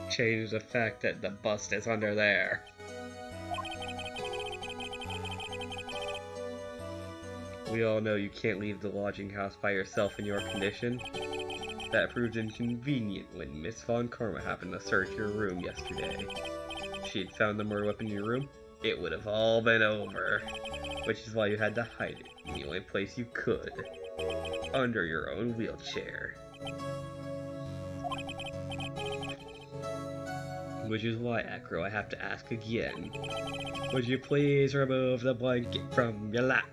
change the fact that the bust is under there. We all know you can't leave the lodging house by yourself in your condition. That proved inconvenient when Miss Von Karma happened to search your room yesterday. If she had found the murder weapon in your room, it would have all been over. Which is why you had to hide it in the only place you could. Under your own wheelchair. Which is why, Acro, I have to ask again. Would you please remove the blanket from your lap?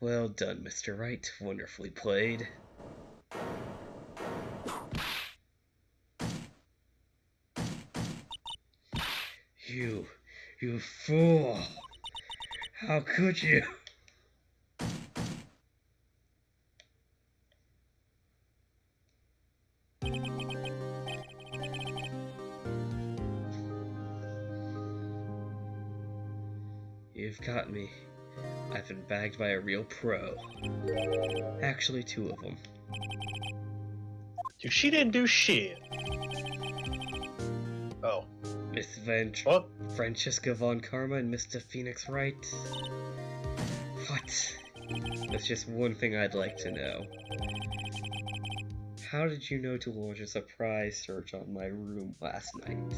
Well done, Mr. Wright. Wonderfully played. You fool! How could you? You've got me. I've been bagged by a real pro. Actually, 2 of them. Dude, she didn't do shit. Oh. Miss What? Francesca Von Karma and Mr. Phoenix Wright. What? That's just one thing I'd like to know. How did you know to launch a surprise search on my room last night?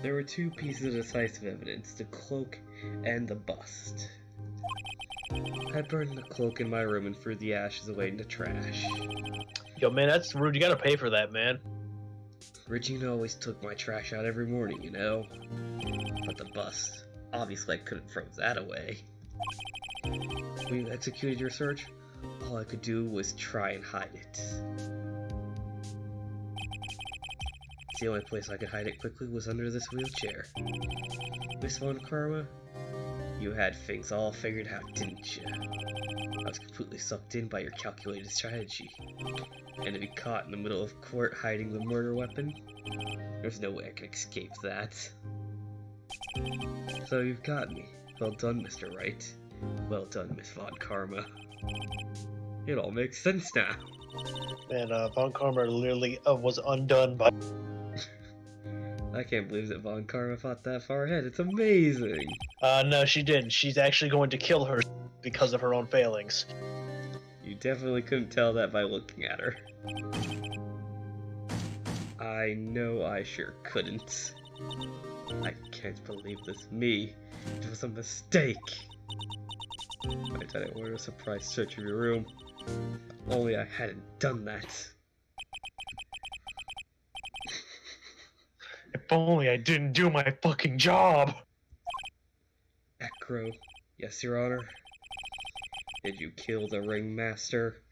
There were 2 pieces of decisive evidence, the cloak and the bust. I burned the cloak in my room and threw the ashes away in the trash. Yo, man, that's rude. You gotta pay for that, man. Regina always took my trash out every morning, you know? But the bust, obviously I couldn't throw that away. When you executed your search, all I could do was try and hide it. The only place I could hide it quickly was under this wheelchair. Miss Von Karma, you had things all figured out, didn't you? I was completely sucked in by your calculated strategy. And to be caught in the middle of court hiding the murder weapon? There's no way I can escape that. So you've got me. Well done, Mr. Wright. Well done, Miss Von Karma. It all makes sense now. Man, Von Karma literally was undone by... I can't believe that Von Karma thought that far ahead. It's amazing! No, she didn't. She's actually going to kill her because of her own failings. You definitely couldn't tell that by looking at her. I know I sure couldn't. I can't believe this. Me. It was a mistake. I didn't order a surprise search of your room. Only I hadn't done that. If only I didn't do my fucking job! Acro. Yes, Your Honor. Did you kill the ringmaster,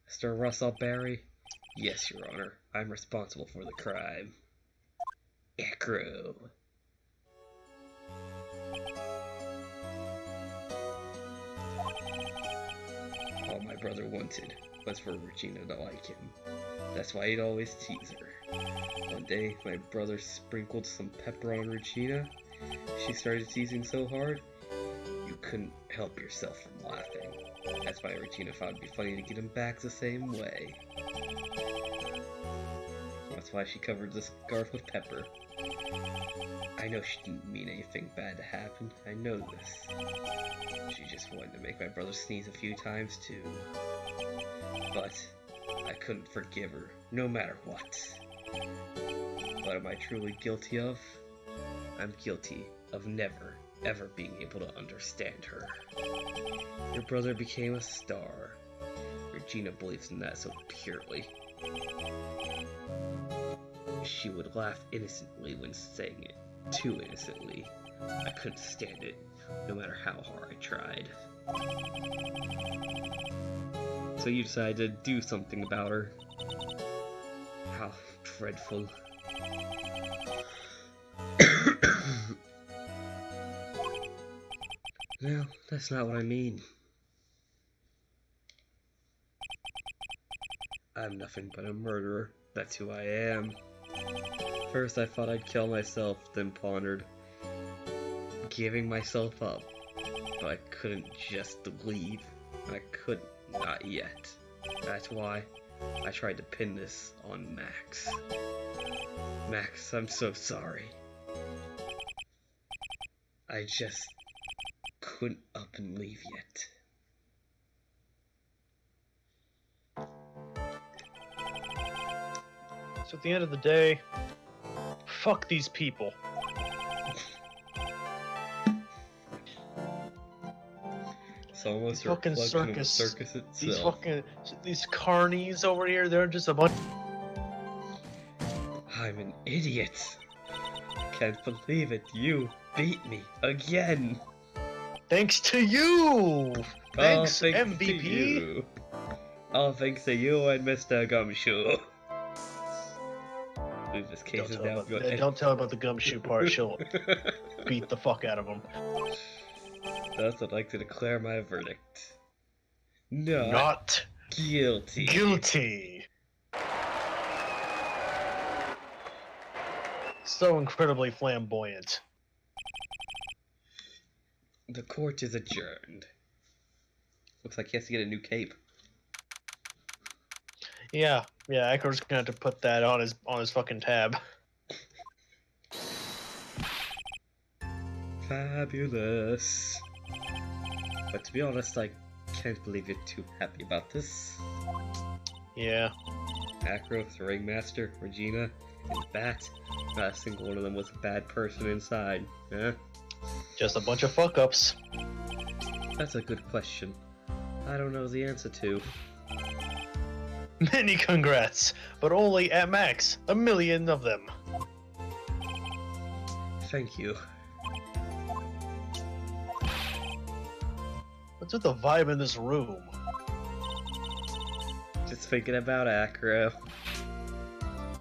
Mr. Russell Barry? Yes, Your Honor. I'm responsible for the crime. Acro. All my brother wanted was for Regina to like him. That's why he'd always tease her. One day, my brother sprinkled some pepper on Regina. She started teasing so hard, you couldn't help yourself from laughing. That's why Regina thought it'd be funny to get him back the same way. That's why she covered the scarf with pepper. I know she didn't mean anything bad to happen. I know this. She just wanted to make my brother sneeze a few times too. But I couldn't forgive her, no matter what. What am I truly guilty of? I'm guilty of never, ever being able to understand her. Your brother became a star. Regina believes in that so purely. She would laugh innocently when saying it, too innocently. I couldn't stand it, no matter how hard I tried. So you decided to do something about her. How dreadful. No, that's not what I mean. I'm nothing but a murderer. That's who I am. First I thought I'd kill myself, then pondered giving myself up. But I couldn't just leave. I couldn't, not yet. That's why I tried to pin this on Max. Max, I'm so sorry. I just couldn't up and leave yet. So at the end of the day, fuck these people. It's almost a fucking reflection of the circus. circus itself. These carnies over here, they're just a bunch. I'm an idiot. Can't believe it. You beat me again. Thanks to you. Thanks, All thanks MVP. to you. All thanks to you and Mr. Gumshoe. Ooh, this case is now good. Don't tell about the gumshoe part. She'll beat the fuck out of him. Thus, I'd like to declare my verdict. Not guilty. Guilty. So incredibly flamboyant. The court is adjourned. Looks like he has to get a new cape. Yeah, Acro's gonna have to put that on his fucking tab. Fabulous. But to be honest, I can't believe you're too happy about this. Yeah. Acro, the Ringmaster, Regina, and Bat. Not a single one of them was a bad person inside, huh? Just a bunch of fuck-ups. That's a good question. I don't know the answer to. Many congrats, but only at max 1,000,000 of them. Thank you. What's with the vibe in this room? Just thinking about Acro.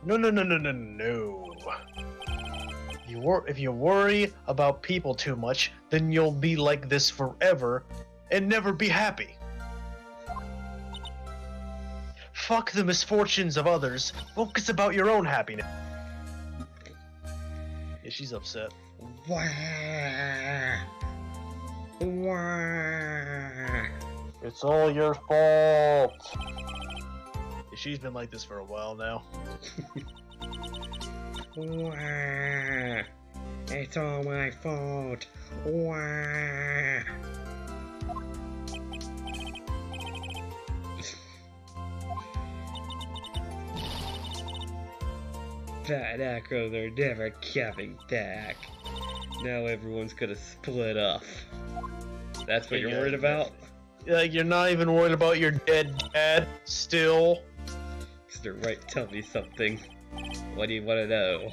No. If you worry about people too much, then you'll be like this forever and never be happy. Fuck the misfortunes of others. Focus about your own happiness. Yeah, she's upset. Wah! Wah! It's all your fault. Yeah, she's been like this for a while now. Wah! It's all my fault. Wah! Bad Acros are never coming back. Now everyone's gonna split up. That's what you're worried about? You're not even worried about your dead dad still? Mr. Wright, tell me something. What do you want to know?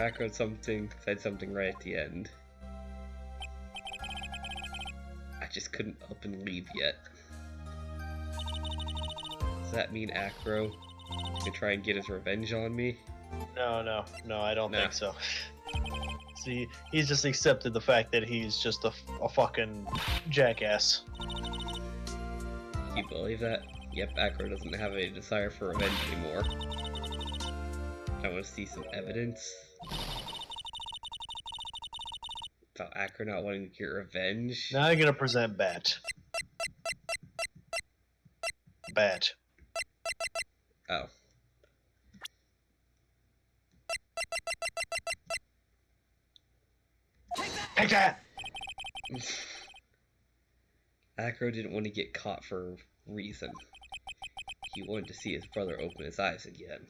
Acro said something right at the end. I just couldn't up and leave yet. Does that mean Acro can try and get his revenge on me? No, I don't think so. See, he's just accepted the fact that he's just a fucking jackass. You believe that? Yep, Acro doesn't have a desire for revenge anymore. I want to see some evidence about Acro not wanting to get revenge. Now I'm gonna present Bat. Bat. Oh. Take that! Acro didn't want to get caught for a reason. He wanted to see his brother open his eyes again.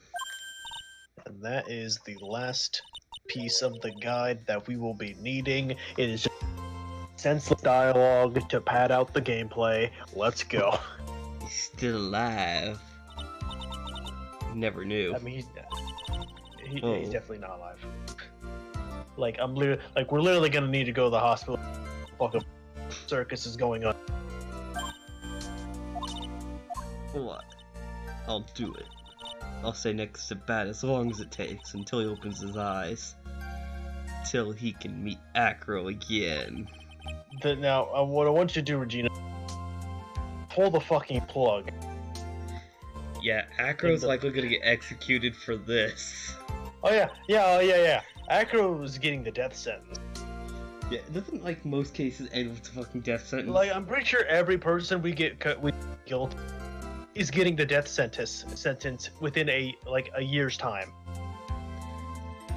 And that is the last piece of the guide that we will be needing. It is just senseless dialogue to pad out the gameplay. Let's go. He's still alive. Never knew. I mean, he's definitely not alive. Like we're literally gonna need to go to the hospital. Fucking circus is going on. What? I'll do it. I'll stay next to Bat as long as it takes until he opens his eyes. Till he can meet Acro again. Now, what I want you to do, Regina, pull the fucking plug. Yeah, Acro's likely gonna get executed for this. Oh yeah. Acro is getting the death sentence. Yeah, it doesn't like most cases end with a fucking death sentence. Like, I'm pretty sure every person we killed is getting the death sentence within a year's time.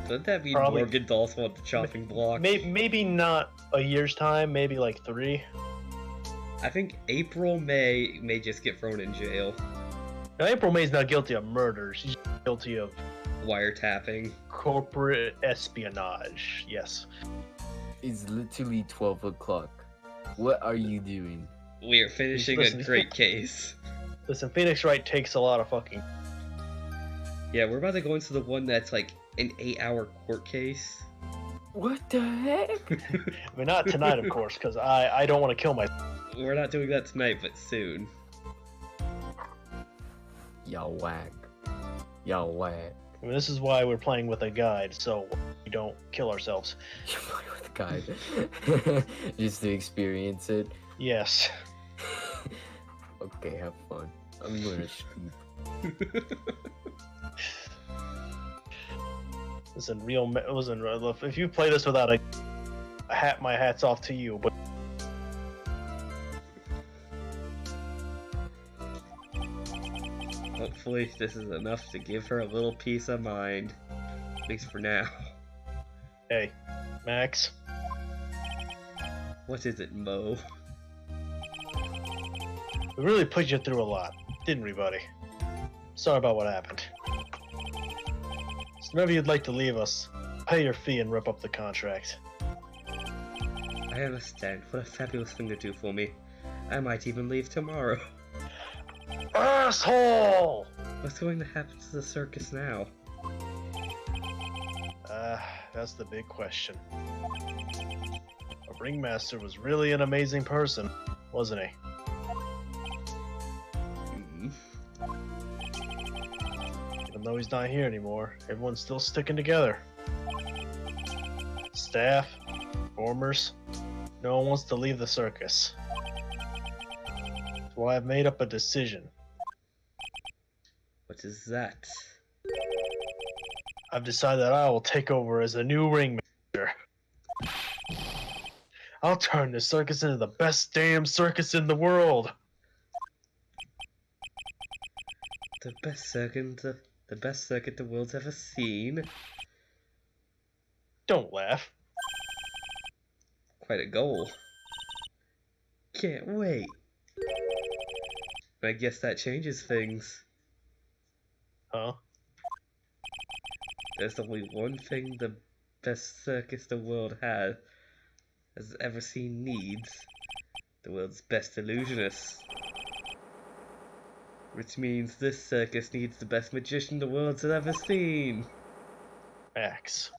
Doesn't that mean Probably. Morgan's also on the chopping block? Maybe not a year's time, maybe like 3. I think April may just get thrown in jail. Now, April May's not guilty of murder. She's guilty of Wiretapping. corporate espionage. Yes. It's literally 12 o'clock. What are you doing? We are finishing a great case. Listen, Phoenix Wright takes a lot of fucking... Yeah, we're about to go into the one that's like an 8-hour court case. What the heck? I mean, not tonight, of course, because I don't want to kill myself. We're not doing that tonight, but soon. Y'all whack. Y'all whack. I mean, this is why we're playing with a guide, so we don't kill ourselves. You play with the guy. Just to experience it. Yes. Okay, have fun. I'm gonna sleep. Listen, if you play this without a hat, my hat's off to you, but Hopefully this is enough to give her a little peace of mind. At least for now. Hey, Max. What is it, Mo? We really put you through a lot, didn't we, buddy? Sorry about what happened. So whenever you'd like to leave us, pay your fee and rip up the contract. I understand. What a fabulous thing to do for me. I might even leave tomorrow. Asshole! What's going to happen to the circus now? That's the big question. Our ringmaster was really an amazing person, wasn't he? Even though he's not here anymore, everyone's still sticking together. Staff, performers, no one wants to leave the circus. That's why I've made up a decision. What is that? I've decided that I will take over as a new ringmaster. I'll turn this circus into the best damn circus in the world. The best circuit the world's ever seen. Don't laugh. Quite a goal. Can't wait. I guess that changes things. Huh? There's only one thing the best circus the world has ever seen needs. The world's best illusionist. Which means this circus needs the best magician the world's ever seen. Max.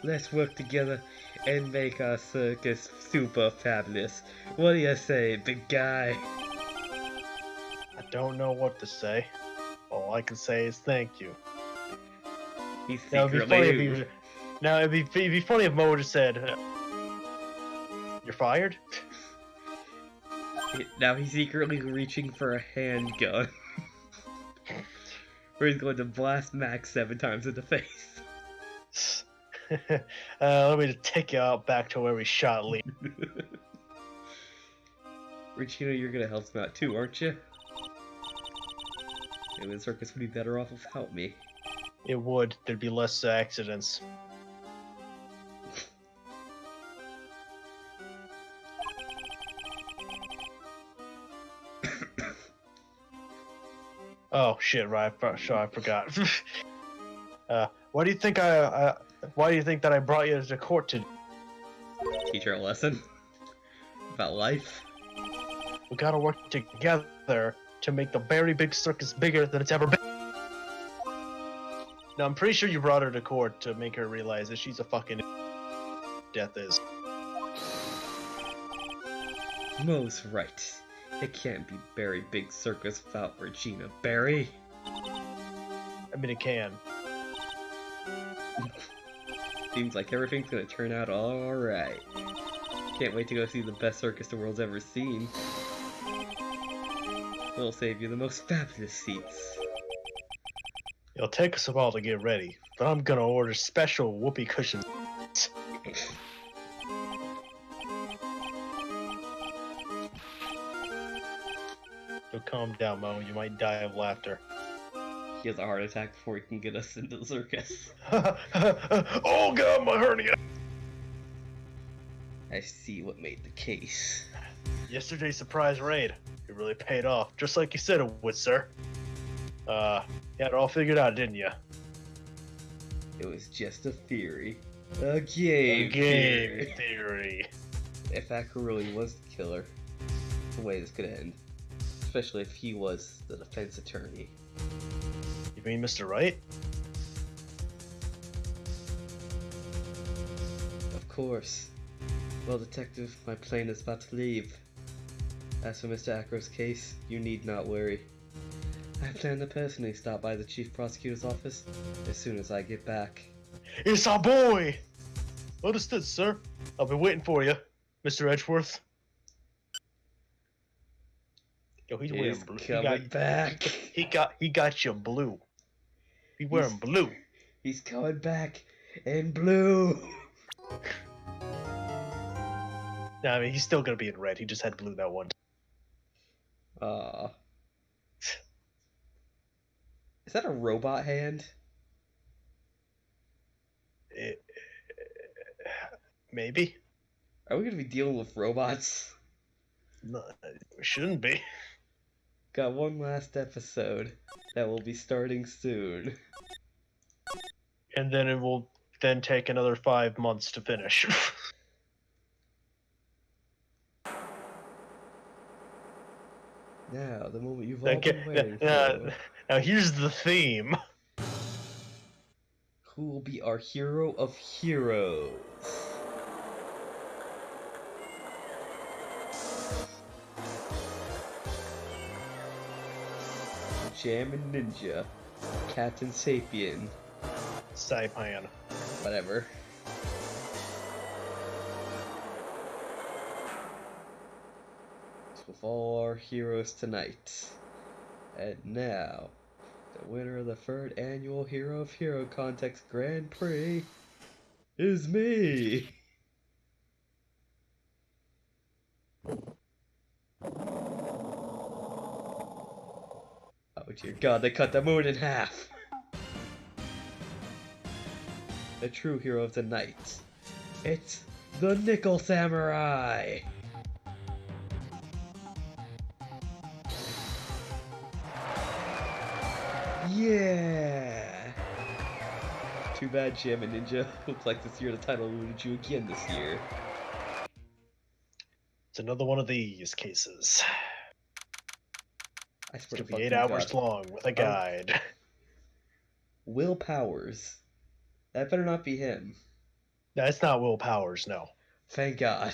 Let's work together and make our circus super fabulous. What do you say, big guy? I don't know what to say. All I can say is thank you. He's Now it'd be funny if secretly... it'd be funny if Mo just said, "You're fired." Now he's secretly reaching for a handgun. Where he's going to blast Max 7 times in the face. Let me just take you out back to where we shot Lee. Regina, you're gonna help him out too, aren't you? Maybe the circus would be better off without me. It would. There'd be less accidents. Oh shit! Right, I forgot. Why do you think why do you think that I brought you to court to? Teach her a lesson about life. We gotta work together to make the very big circus bigger than it's ever been. Now I'm pretty sure you brought her to court to make her realize that she's a fucking death is. Mo's right. It can't be Barry Big Circus without Regina Barry. I mean, it can. Seems like everything's gonna turn out alright. Can't wait to go see the best circus the world's ever seen. We'll save you the most fabulous seats. It'll take us a while to get ready, but I'm gonna order special whoopee cushions. So calm down, Mo. You might die of laughter. He has a heart attack before he can get us into the circus. Oh god, my hernia! I see what made the case. Yesterday's surprise raid. It really paid off, just like you said it would, sir. You had it all figured out, didn't you? It was just a theory. A game theory. If Acro really was the killer, the way this could end. Especially if he was the defense attorney. You mean Mr. Wright? Of course. Well, Detective, my plane is about to leave. As for Mr. Acro's case, you need not worry. I plan to personally stop by the Chief Prosecutor's office as soon as I get back. It's our boy! Understood, sir. I'll be waiting for you, Mr. Edgeworth. Yo, he's wearing blue. Coming back. He got you blue. He's wearing blue. He's coming back in blue. Nah, I mean, he's still gonna be in red. He just had blue that one. Is that a robot hand? Maybe. Are we gonna be dealing with robots? No, it shouldn't be. Got one last episode that will be starting soon. And then it will then take another 5 months to finish. Now, the moment you've all been waiting now, for. now here's the theme. Who will be our hero of heroes? Jammin' Ninja, Captain Sapien, Saipan. whatever. With all our heroes tonight. And now, the winner of the 3rd annual Hero of Hero Contest Grand Prix is me! Oh dear God, they cut the moon in half! The true hero of the night. It's the Nickel Samurai! Yeah! Too bad, Jammin' Ninja. Looks like this year the title eluded you again this year. It's another one of these cases. I It's swear gonna to be fucking 8 hours God. long with a guide. Will Powers. That better not be him. That's not Will Powers, no. Thank God.